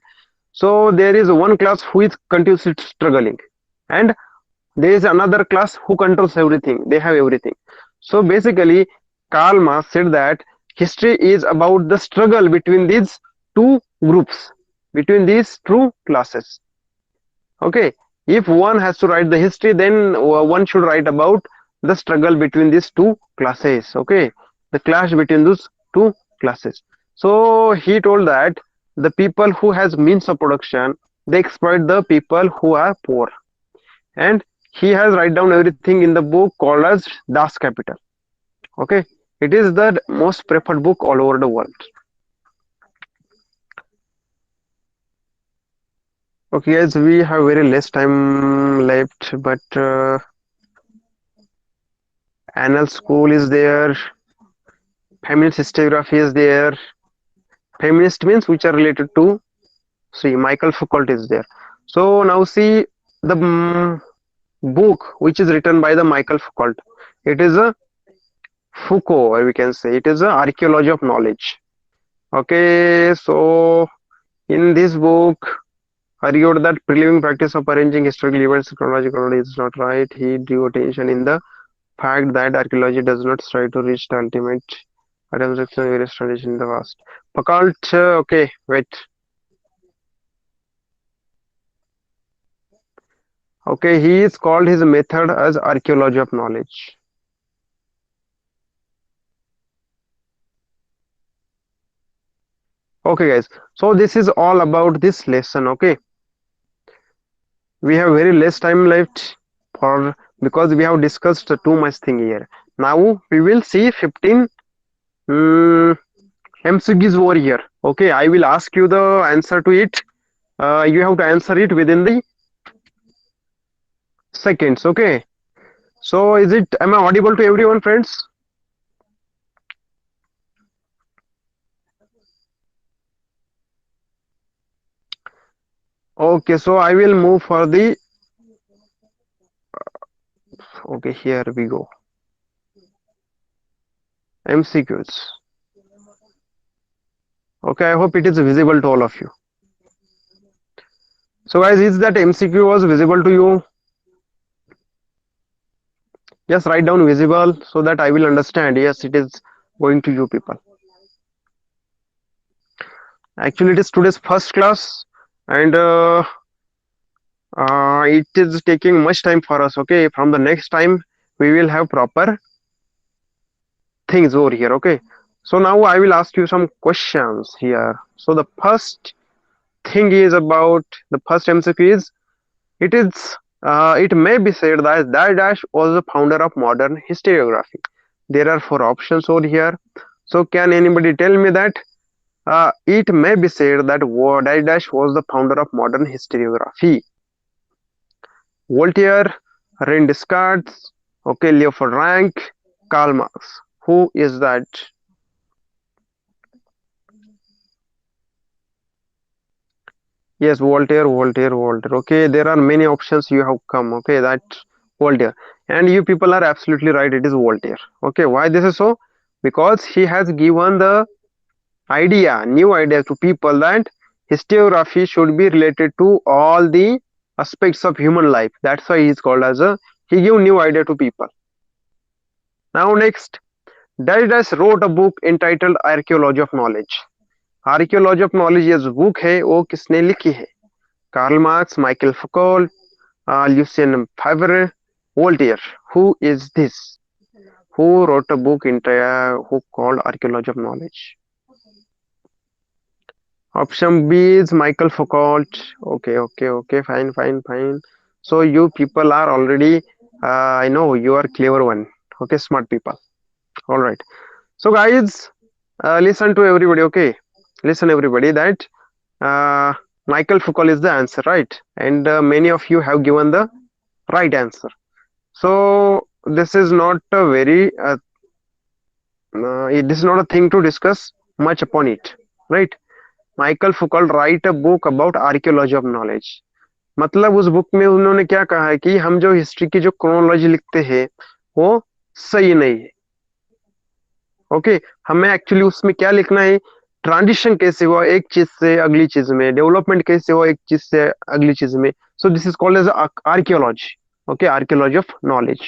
So there is one class who is continuously struggling, and there is another class who controls everything, they have everything. So basically, Karl Marx said that history is about the struggle between these two groups, between these two classes. Okay, if one has to write the history, then one should write about the struggle between these two classes. Okay, the clash between those two classes. So he told that the people who has means of production, they exploit the people who are poor, and he has write down everything in the book called as Das Kapital. Okay, it is the most preferred book all over the world. Okay, guys, we have very less time left, but annal school is there, feminist historiography is there, feminist means which are related to, see, Michael Foucault is there. So now see the book which is written by the Michael Foucault. It is a Foucault, or we can say it is a archaeology of knowledge. Okay, so in this book argued that preliminary practice of arranging historical events chronologically is not right. He drew attention in the fact that archaeology does not strive to reach the ultimate items of various traditions in the past. Foucault, okay, wait. Okay, he is called his method as archaeology of knowledge. Okay, guys. So this is all about this lesson. Okay, we have very less time left for because we have discussed too much thing here. Now we will see 15 MCQs over here. Okay, I will ask you the answer to it. You have to answer it within the seconds. Okay. So is it? Am I audible to everyone, friends? Okay. So I will move for the. Okay, here we go. MCQs. Okay, I hope it is visible to all of you. So guys, is that MCQ was visible to you? Just write down visible so that I will understand. Yes, it is going to you people. Actually, it is today's first class, and it is taking much time for us. Okay, from the next time we will have proper things over here. Okay, so now I will ask you some questions here. So the first thing is about the first MCQ is it may be said that Dash was the founder of modern historiography. There are four options over here. So can anybody tell me that it may be said that Dash was the founder of modern historiography? Voltaire, René Descartes, okay, Leopold Rank, Karl Marx. Who is that? Yes, Voltaire. Okay, there are many options you have come. Okay, that Voltaire. And you people are absolutely right. It is Voltaire. Okay, why this is so? Because he has given the new idea to people that historiography should be related to all the aspects of human life. That's why he is called as a. He gave new idea to people. Now next, Dash wrote a book entitled Archaeology of Knowledge. Archaeology of Knowledge ये जो book है वो किसने लिखी है? Karl Marx, Michel Foucault, Lucien Febvre, Voltaire. Who is this? Who wrote a book who called Archaeology of Knowledge? Option B is Michael Foucault. Okay, fine. So you people are already, I know you are clever one. Okay, smart people. All right. So guys, listen to everybody. Okay, listen everybody that Michael Foucault is the answer, right? And many of you have given the right answer. So this is not a very this is not a thing to discuss much upon it, right? Michel Foucault write a book about Archaeology of Knowledge. मतलब उस book में उन्होंने क्या कहा है कि हम जो हिस्ट्री की जो क्रोनोलॉजी लिखते हैं वो सही नहीं है. ओके, हमें एक्चुअली उसमें क्या लिखना है, ट्रांजिशन कैसे हुआ एक चीज से अगली चीज में, डेवलपमेंट कैसे हुआ एक चीज से अगली चीज में. So this is called as archaeology. Okay, archaeology of knowledge.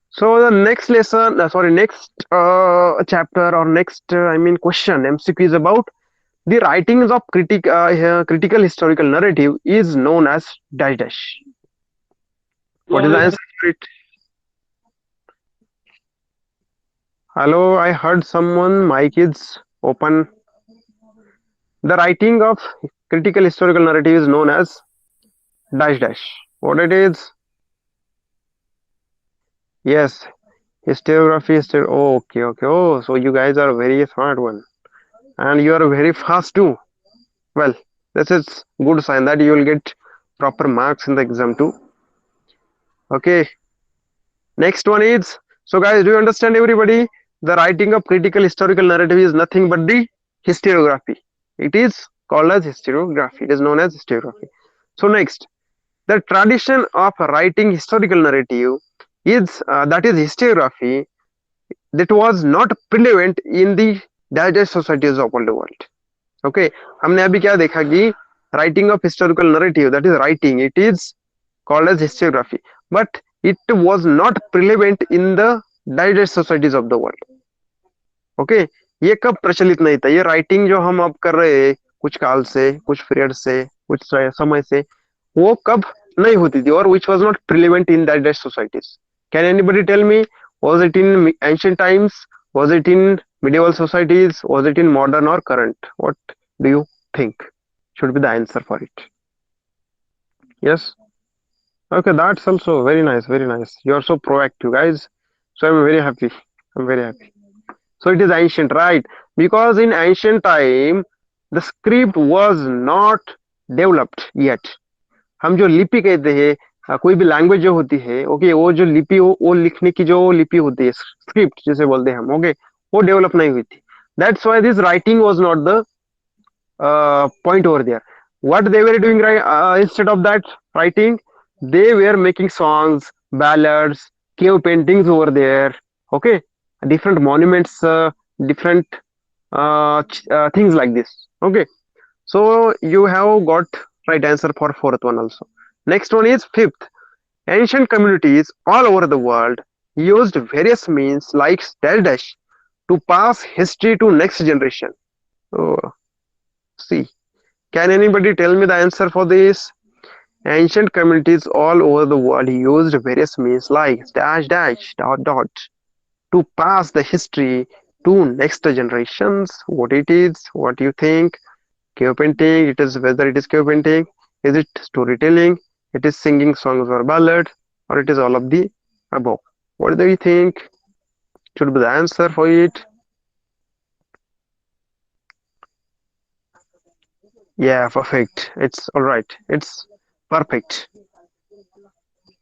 So the next lesson, next chapter or next, question MCQ is about the writings of critical historical narrative is known as dash dash. What is the answer for it? Hello, I heard someone mic is open. The writing of critical historical narrative is known as dash dash. What it is? Yes, historiography. Oh, okay, okay. Oh, so you guys are very smart one, and you are very fast too. Well, this is good sign that you will get proper marks in the exam too. Okay, next one is, so guys, do you understand everybody? The writing of critical historical narrative is nothing but the historiography. It is called as historiography. It is known as historiography. So next, the tradition of writing historical narrative is that is historiography that was not prevalent in the digest societies of all the world. Okay, हमने अभी क्या देखा कि writing of historical narrative, that is writing, it is called as historiography, but it was not prevalent in the digest societies of the world. Okay, ये कब प्रचलित नहीं था? ये राइटिंग जो हम अब कर रहे हैं कुछ काल से, कुछ पीरियड से, कुछ समय से, वो कब नहीं होती थी और which was not prevalent in digest societies. Can anybody tell me, was it in ancient times, was it in medieval societies, was it in modern or current? What do you think should be the answer for it? Yes. Okay, that's also very nice, very nice. You are so proactive, guys. So I'm very happy. I'm very happy. So it is ancient, right? Because in ancient time, the script was not developed yet. हम जो लिपि कहते हैं, कोई भी language जो होती है, ओके, वो जो लिपि हो, वो लिखने की जो लिपि होती है, स्क्रिप्ट जिसे बोलते हैं हम, ओके, वो डेवलप नहीं हुई थी. That's why this writing was not the point over there. What they were doing, right, instead of that writing, they were making songs, ballads, cave paintings over there. Okay, different monuments, different things like this. Okay, so you have got right answer for fourth one also. Next one is fifth. Ancient communities all over the world used various means like dash dash to pass history to next generation. Oh, see. Can anybody tell me the answer for this? Ancient communities all over the world used various means like dash dash dot dot to pass the history to next generations. What it is? What do you think? Cave painting? It is whether it is cave painting? Is it storytelling? It is singing songs or ballad? Or it is all of the above? What do you think should be the answer for it? Yeah, perfect. It's all right. It's perfect.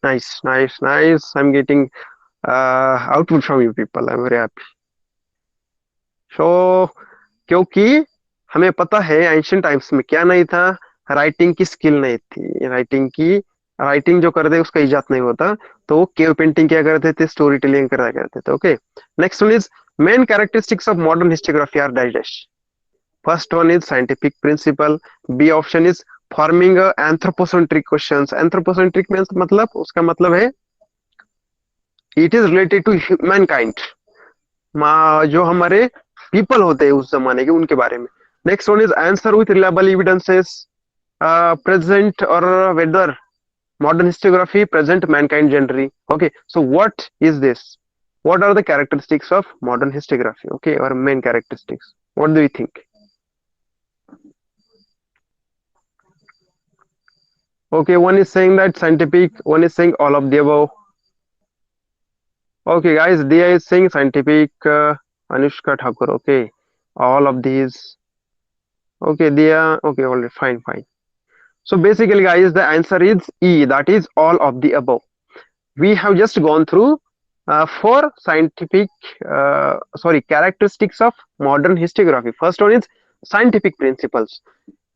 Nice, nice, nice. I'm getting output from you people. I'm very happy. So, क्योंकि हमें पता है ancient times में क्या नहीं था, writing की skill नहीं थी. राइटिंग जो करते उसका इजाद नहीं होता, तो वो केव पेंटिंग क्या करते थे, स्टोरी टेलिंग करा करते थे. Okay, next one is main characteristics of modern histography are dash dash. First one is scientific principle. B option is forming anthropocentric questions. Anthropocentric means मतलब उसका मतलब है it is related to humankind, जो हमारे people होते हैं उस जमाने के, उनके बारे में. Next one is answer with reliable evidences. Present और weather modern historiography present mankind generally. Okay, so what is this? What are the characteristics of modern historiography? Okay, or main characteristics? What do you think? Okay, one is saying that scientific, one is saying all of the above. Okay, guys, Dia is saying scientific, Anushka Thakur. Okay, all of these. Okay, Dia. Okay, all right, fine, fine. So basically, guys, the answer is E. That is all of the above. We have just gone through four scientific, characteristics of modern historiography. First one is scientific principles.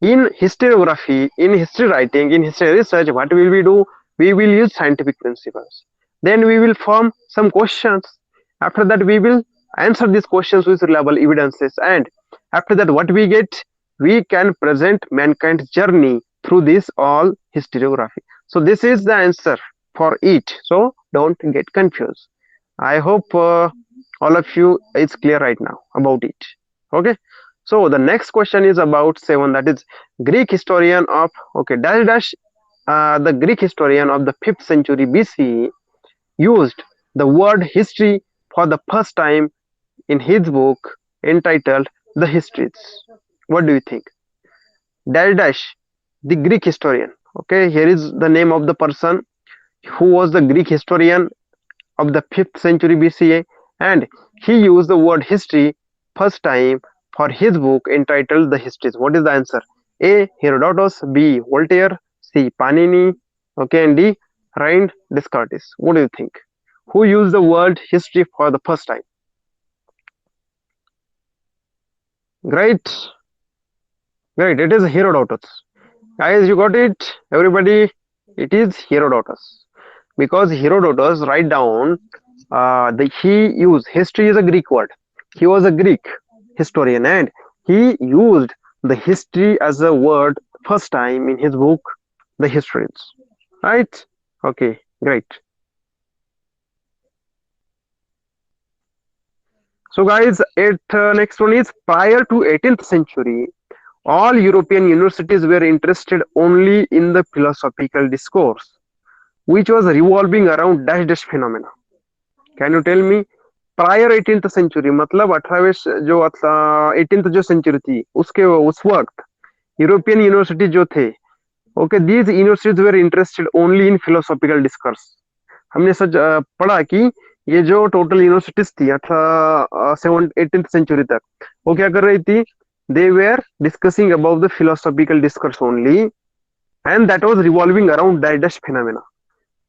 In historiography, in history writing, in history research, what will we do? We will use scientific principles. Then we will form some questions. After that, we will answer these questions with reliable evidences. And after that, what we get? We can present mankind's journey through this all historiography. So this is the answer for it. So don't get confused. I hope all of you is clear right now about it. Okay, so the next question is about 7, that is Greek historian of, okay, dash dash, the Greek historian of the 5th century BCE used the word history for the first time in his book entitled The Histories. What do you think? Dash dash, the Greek historian. Okay, here is the name of the person who was the Greek historian of the 5th century BCE, and he used the word history first time for his book entitled The Histories. What is the answer? A. Herodotus, B. Voltaire, C. Panini, okay, and D. Rhind Descartes. What do you think? Who used the word history for the first time? Great, great. It is Herodotus. Guys, you got it? Everybody, it is Herodotus. Because Herodotus write down he used history is a Greek word. He was a Greek historian and he used the history as a word first time in his book, The Histories. Right? Okay, great. So guys, next one is prior to 18th century, all European universities were interested only in the philosophical discourse, which was revolving around dash dash phenomena. Can you tell me? Prior 18th century मतलब 18वें जो 18th जो century थी उसके उस वक्त European university जो थे, okay, these universities were interested only in philosophical discourse. हमने सच पढ़ा कि ये जो टोटल यूनिवर्सिटीज थी 18th सेंचुरी तक, वो क्या कर रही थी? They were discussing about the philosophical discourse only, and that was revolving around diverse phenomena.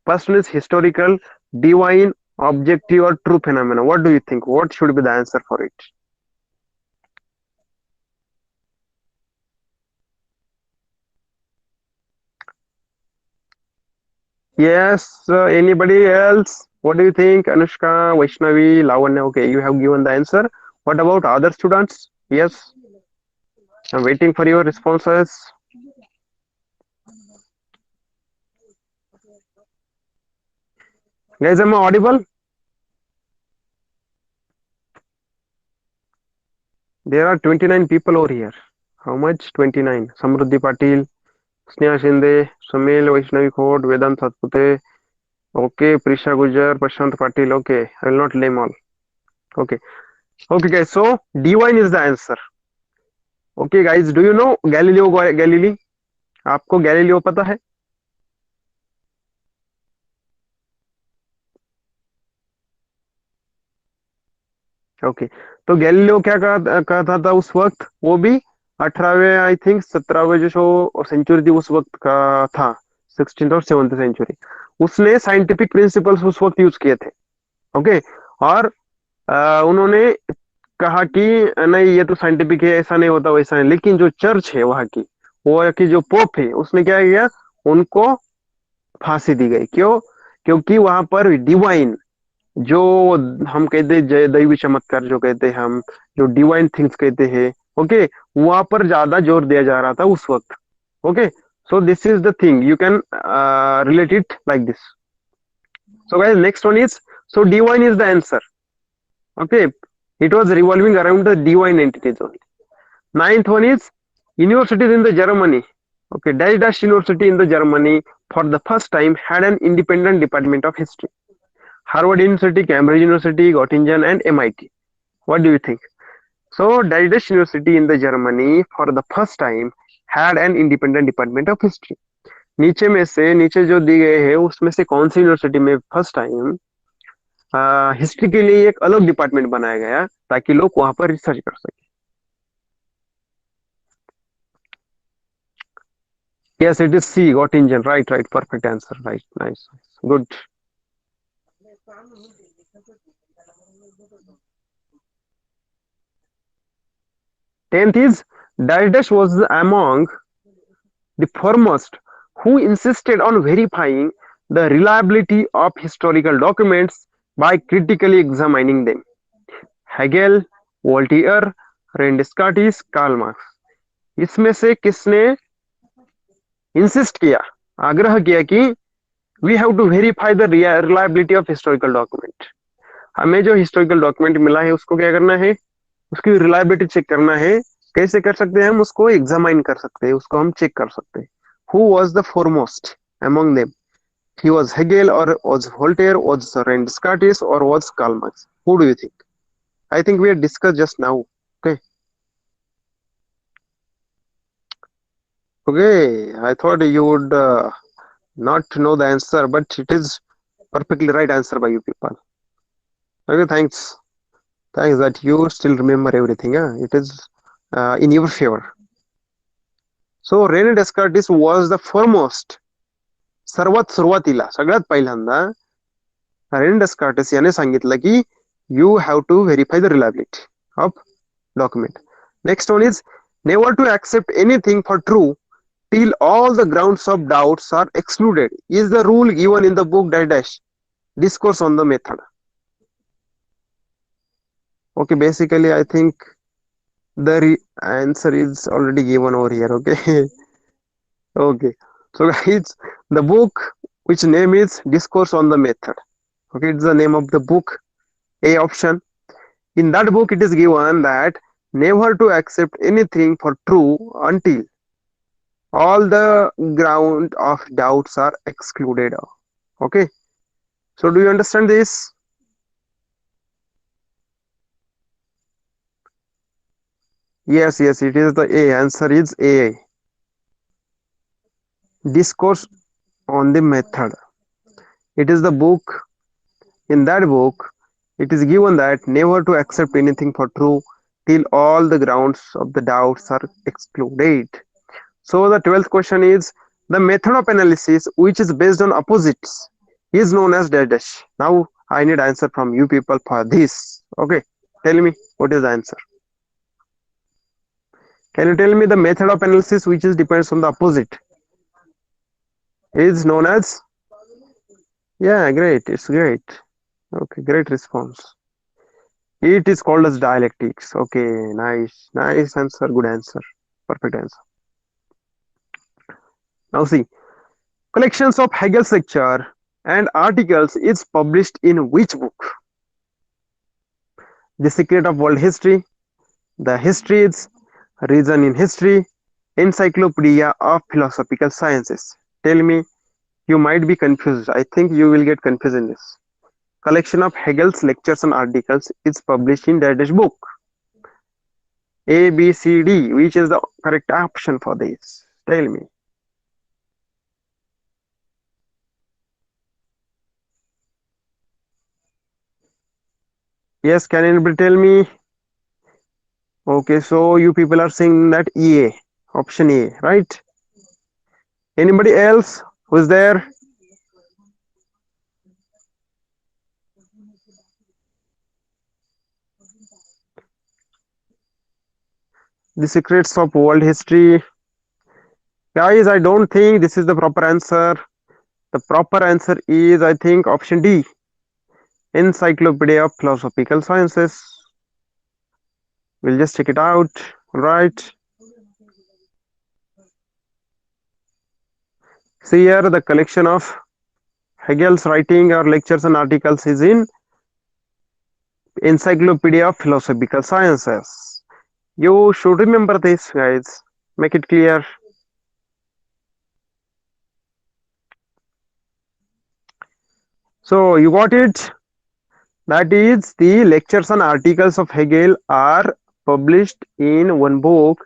First one is historical, divine, objective, or true phenomena. What do you think? What should be the answer for it? Yes, anybody else? What do you think? Anushka, Vaishnavi, Lavanya. Okay, you have given the answer. What about other students? Yes, I'm waiting for your responses. Guys, am I audible? There are 29 people over here. How much? 29. Samruddhi Patil, Sneha Shinde, Sumil, Vaishnavi Khod, Vedant Satpute. Okay, Prisha Gujar, Prashant Patil. Okay, I will not name all. Okay, okay, guys. So divine is the answer. Okay, guys. Do you know Galileo Galilei? आपको Galileo पता है? Okay, तो Galileo क्या कहता था उस वक्त? वो भी 18वें, आई थिंक 17वें जो सेंचुरी थी उस वक्त का था, 16th और 7th सेंचुरी. उसने साइंटिफिक प्रिंसिपल्स उस वक्त यूज किए थे. ओके, और उन्होंने कहा कि नहीं ये तो साइंटिफिक है, ऐसा नहीं होता वैसा नहीं. लेकिन जो चर्च है वहां की, वो की जो पोप है, उसने क्या किया? उनको फांसी दी गई. क्यों? क्योंकि वहां पर डिवाइन, जो हम कहते हैं दैवी चमत्कार जो कहते हैं हम, जो डिवाइन थिंग्स कहते हैं, ओके, वहां पर ज्यादा जोर दिया जा रहा था उस वक्त. Okay, so this is the thing, you can relate it like this. So guys, next one is, so divine is the answer. Okay, it was revolving around the divine entities only. Ninth one is universities in the Germany. Okay, dash dash university in the Germany for the first time had an independent department of history. Harvard University, Cambridge University, Göttingen, and MIT. What do you think? So, dash dash university in the Germany for the first time had an independent department of history. नीचे में से, नीचे जो दी गए हैं उसमें से कौन सी यूनिवर्सिटी में फर्स्ट टाइम हिस्ट्री के लिए एक अलग डिपार्टमेंट बनाया गया ताकि लोग वहां पर रिसर्च कर सके? Yes, it is C, Göttingen. Right, right, perfect answer. Right, nice, nice. Good. Tenth is dash dash was among the foremost who insisted on verifying the reliability of historical documents by critically examining them. Hegel, Voltaire, Descartes, Karl Marx. इसमें से किसने insist किया, आग्रह किया कि we have to verify the reliability of historical document? हमें जो historical document मिला है उसको क्या करना है, उसकी रिलायबिलिटी चेक करना है। कैसे कर सकते हैं हम उसको, एग्जामाइन कर सकते हैं, उसको हम चेक कर सकते हैं। Who was the foremost among them? He was Hegel or was Voltaire, was Descartes or was Karl Marx? Who do you think? I think we had discussed just now. Okay. Okay. I thought you would not know the answer, but it is perfectly right answer by you people. Okay. Thanks. Thanks that you still remember everything. Huh? It is in your favor. So Rene Descartes was the foremost. सर्वात सुरुवातीला सगळ्यात पहिल्यांदा rain डेस्कार्टेस याने सांगितलं की you have to verify the reliability of document. Next one is never to accept anything for true till all the grounds of doubts are excluded. Is the rule given in the book dash dash discourse on the method. Okay, basically I think the answer is already given over here. Okay. Okay. So guys, the book which name is Discourse on the Method. Okay, it's the name of the book. A option. In that book, it is given that never to accept anything for true until all the ground of doubts are excluded. Okay, so do you understand this? Yes, yes, it is the A. Answer is A. Discourse on the Method. It is the book. In that book, it is given that never to accept anything for true till all the grounds of the doubts are excluded. So the 12th question is the method of analysis which is based on opposites is known as dash dash. Now I need answer from you people for this. Okay, tell me what is the answer. Can you tell me the method of analysis which is depends on the opposite is known as? Yeah, great. It's great. Okay, great response. It is called as dialectics. Okay, nice, nice answer. Good answer. Perfect answer. Now see, collections of Hegel's lecture and articles is published in which book? The Secret of World History, The Histories, Reason in History, Encyclopedia of Philosophical Sciences. Tell me, you might be confused. I think you will get confused in this. Collection of Hegel's lectures and articles is published in that book. A, B, C, D. Which is the correct option for this? Tell me. Yes, can anybody tell me? Okay, so you people are saying that EA, option A, right? Anybody else who's there? The Secrets of World History. Guys, I don't think this is the proper answer. The proper answer is, I think, option D, Encyclopedia of Philosophical Sciences. We'll just check it out, right? See here, the collection of Hegel's writing or lectures and articles is in Encyclopedia of Philosophical Sciences. You should remember this, guys. Make it clear. So you got it? That is, the lectures and articles of Hegel are published in one book,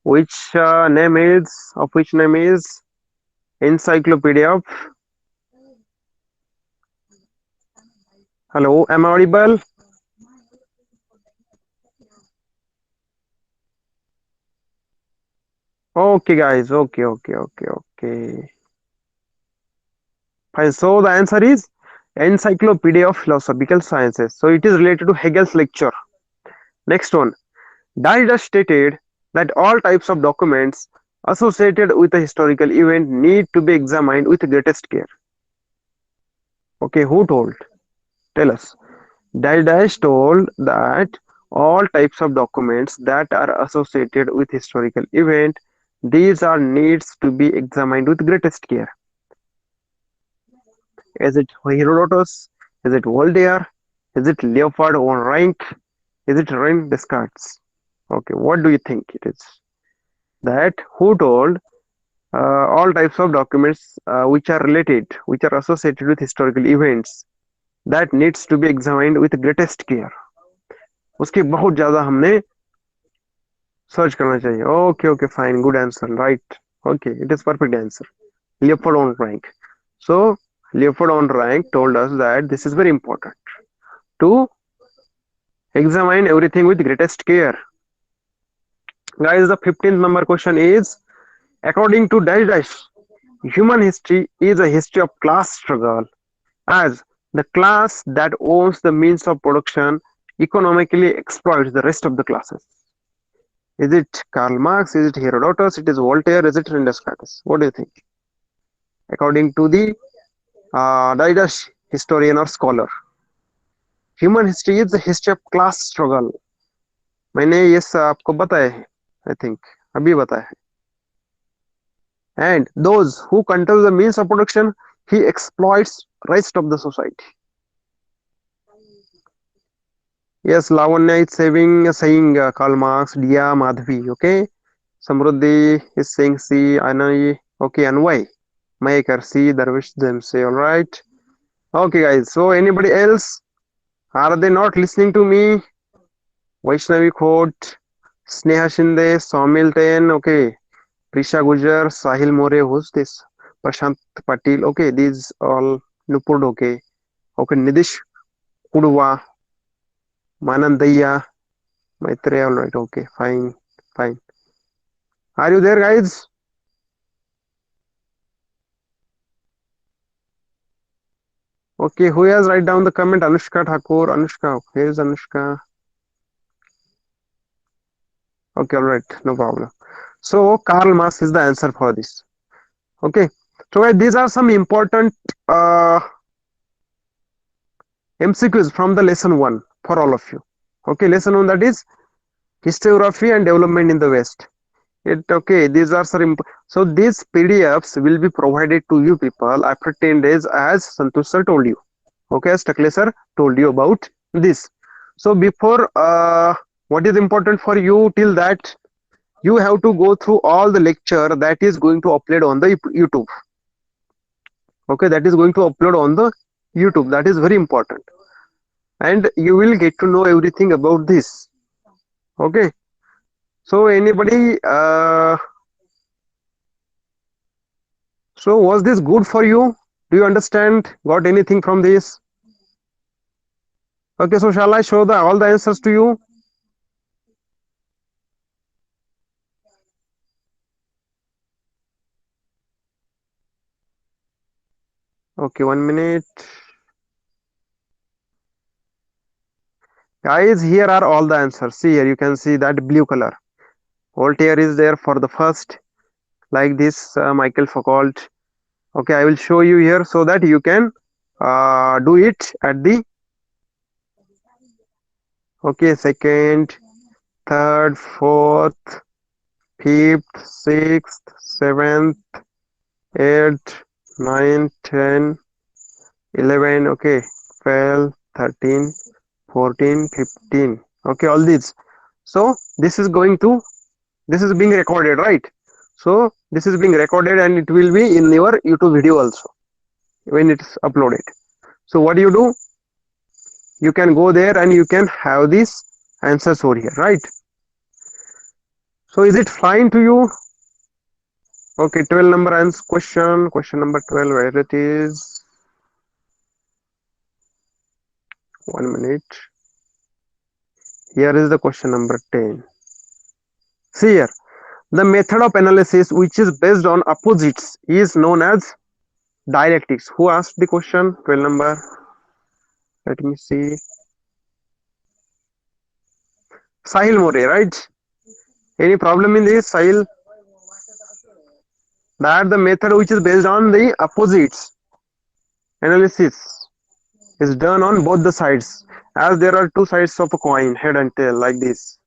which name is Encyclopedia of. Hello, am I audible? Okay, guys. Okay. Fine. So the answer is Encyclopedia of Philosophical Sciences. So it is related to Hegel's lecture. Next one. Derrida stated that all types of documents associated with a historical event need to be examined with greatest care. Okay, who told? Tell us. Derrida told that all types of documents that are associated with historical event, these are needs to be examined with greatest care. Is it Herodotus? Is it Voltaire? Is it Leopard or rank? Is it Ren Descartes? Okay, what do you think it is? That who told all types of documents which are related, which are associated with historical events, that needs to be examined with greatest care. उसकी बहुत ज्यादा हमने search करना चाहिए. Okay okay fine, good answer, right. Okay, it is perfect answer. Leopard on rank. So Leopard on rank told us that this is very important to examine everything with greatest care. Guys, the 15th number question is, according to dash dash, human history is a history of class struggle, as the class that owns the means of production economically exploits the rest of the classes. Is it Karl Marx? Is it Herodotus? It is Voltaire? Is it Descartes? What do you think? According to the dash historian or scholar, human history is the history of class struggle. मैंने ये आपको बताया है, I think अभी बताया है. And those who control the means of production, he exploits rest of the society. Yes, Lavanya is saying Karl Marx, Dia, Madhvi. Okay, Samruddhi is saying C, Anai. Okay, and why? Maker C, Darvish them say. All right. Okay, guys. So anybody else? Are they not listening to me? Vaishnavi Khot, Sneha Shinde, Somil Ten. Okay. Prisha Gujar, Sahil More, who's this? Prashant Patil, okay, these all Nupur, okay. Okay, Nidish Kudwa, Manandaya, Maitre, alright, okay, fine, fine. Are you there, guys? Okay, who has write down the comment? Anushka Thakur, Anushka, where is Anushka? Okay, alright, no problem. So, Karl Marx is the answer for this. Okay, so guys, these are some important MCQs from the lesson 1 for all of you. Okay, lesson 1, that is historiography and development in the West. It okay, these are some so these PDFs will be provided to you people after 10 days, as Santosh sir told you. Okay, as Takale sir told you about this. So before what is important for you till that, you have to go through all the lecture that is going to upload on the YouTube. Okay, that is going to upload on the YouTube. That is very important, and you will get to know everything about this. Okay, so anybody so was this good for you? Do you understand? Got anything from this? Okay, so shall I show all the answers to you? Okay, 1 minute. Guys, here are all the answers. See here, you can see that blue color. Voltaire is there for the first, like this, Michael Foucault. Okay, I will show you here so that you can do it at the, okay, second, third, fourth, fifth, sixth, seventh, eighth, ninth, 10, 11, okay, 12, 13, 14, 15. Okay, all these. So this is being recorded, right? So this is being recorded and it will be in your YouTube video also when it's uploaded. So what do? You can go there and you can have these answers over here, right? So is it fine to you? Okay, 12 number answer question number 12, where it is. 1 minute. Here is the question number 10. See here, the method of analysis which is based on opposites is known as dialectics. Who asked the question? 12 number. Let me see. Sahil More, right? Any problem in this, Sahil? That the method which is based on the opposites analysis is done on both the sides, as there are two sides of a coin, head and tail, like this.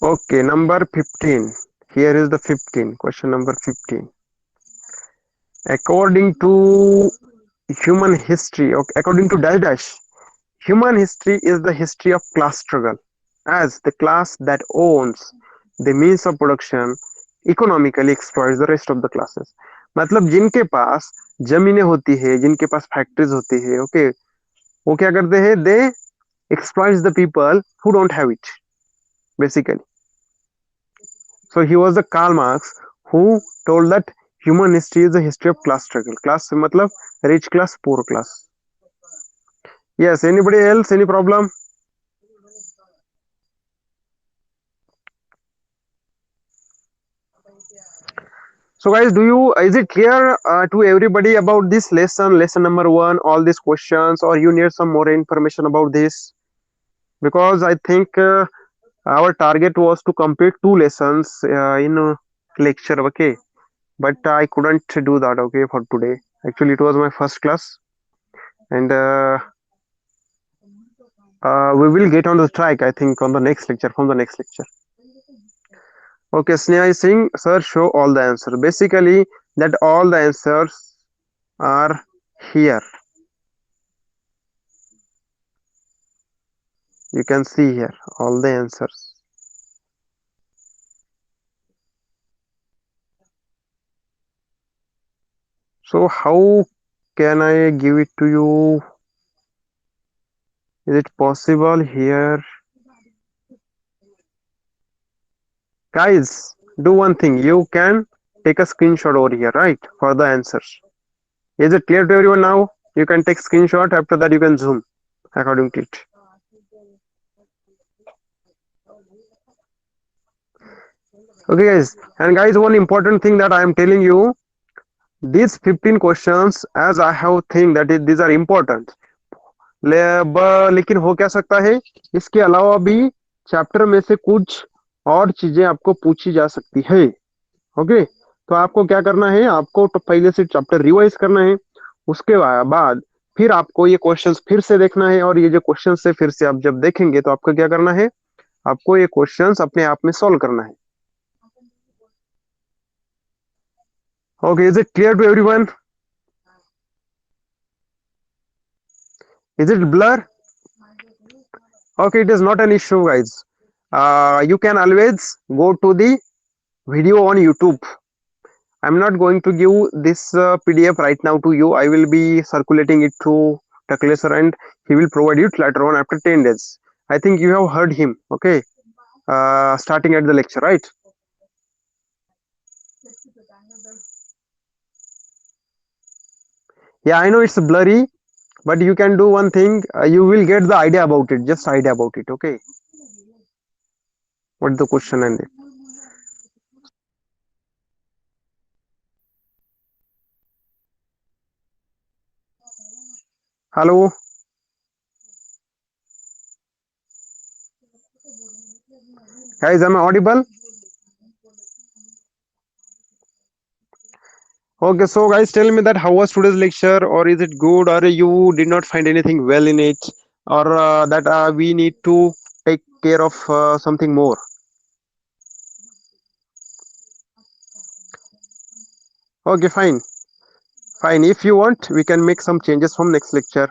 Okay, number 15. Here is the 15. Question number 15. According to Human history, okay, according to dash dash, human history is the history of class struggle, as the class that owns the means of production economically exploits the rest of the classes. मतलब जिनके पास जमीनें होती है, जिनके पास factories होती है, okay, वो क्या करते हैं? दे exploits the people who don't have it, basically. So he was the Karl Marx who told that human history is the history of class struggle. Class से मतलब rich class, poor class. Yes, anybody else? Any problem? So guys, do you is it clear to everybody about this lesson, lesson number one, all these questions, or you need some more information about this? Because I think our target was to complete two lessons in lecture, okay? But I couldn't do that, okay, for today. Actually, it was my first class, and we will get on the track, I think, on the next lecture, from the next lecture. Okay, Sneha is saying, sir, show all the answers. Basically, that all the answers are here. You can see here all the answers. So, how can I give it to you? Is it possible here? Guys, do one thing. You can take a screenshot over here, right? For the answers. Is it clear to everyone now? You can take screenshot. After that, you can zoom according to it. Okay, guys. And guys, one important thing that I am telling you, these 15 questions, as I have think that these are important. लेकिन हो क्या सकता है, इसके अलावा भी chapter में से कुछ और चीजें आपको पूछी जा सकती है. ओके, तो आपको क्या करना है? आपको तो पहले से चैप्टर रिवाइज करना है. उसके बाद फिर आपको ये क्वेश्चंस फिर से देखना है, और ये जो क्वेश्चंस है फिर से आप जब देखेंगे तो आपको क्या करना है? आपको ये क्वेश्चंस अपने आप में सॉल्व करना है. Okay, is it clear to everyone? Is it blur? Okay, it is not an issue, guys. You can always go to the video on YouTube. I'm not going to give this PDF right now to you. I will be circulating it to Takale sir, and he will provide it later on after 10 days. I think you have heard him, okay? Starting at the lecture, right? Yeah, I know it's blurry, but you can do one thing. You will get the idea about it, just idea about it, okay? What's the question and it? Hello, guys, am I audible? Okay, so guys, tell me that how was today's lecture, or is it good, or you did not find anything well in it, or that we need to take care of something more. Okay, fine, fine. If you want, we can make some changes from next lecture.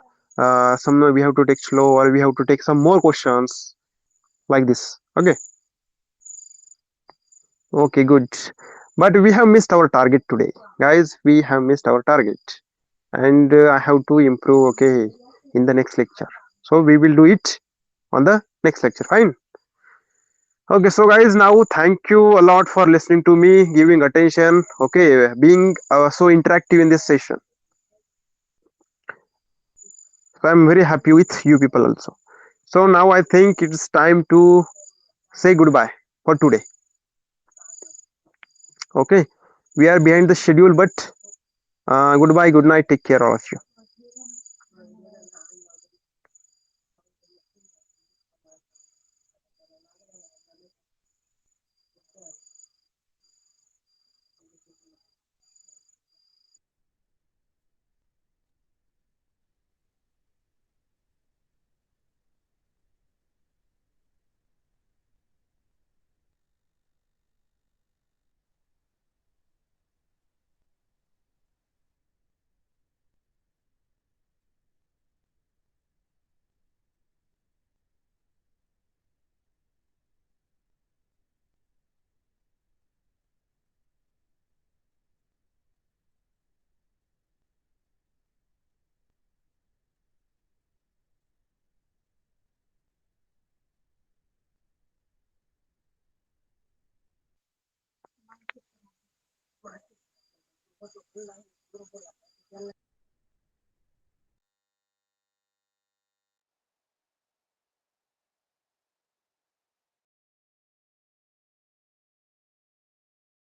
Some we have to take slow, or we have to take some more questions like this. Okay, okay, good. But we have missed our target today, guys. We have missed our target, and I have to improve. Okay, in the next lecture. So we will do it on the next lecture. Fine. Okay, so guys, now thank you a lot for listening to me, giving attention, okay, being so interactive in this session. So I'm very happy with you people also. So now I think it's time to say goodbye for today. Okay, we are behind the schedule, but goodbye, good night, take care, all of you.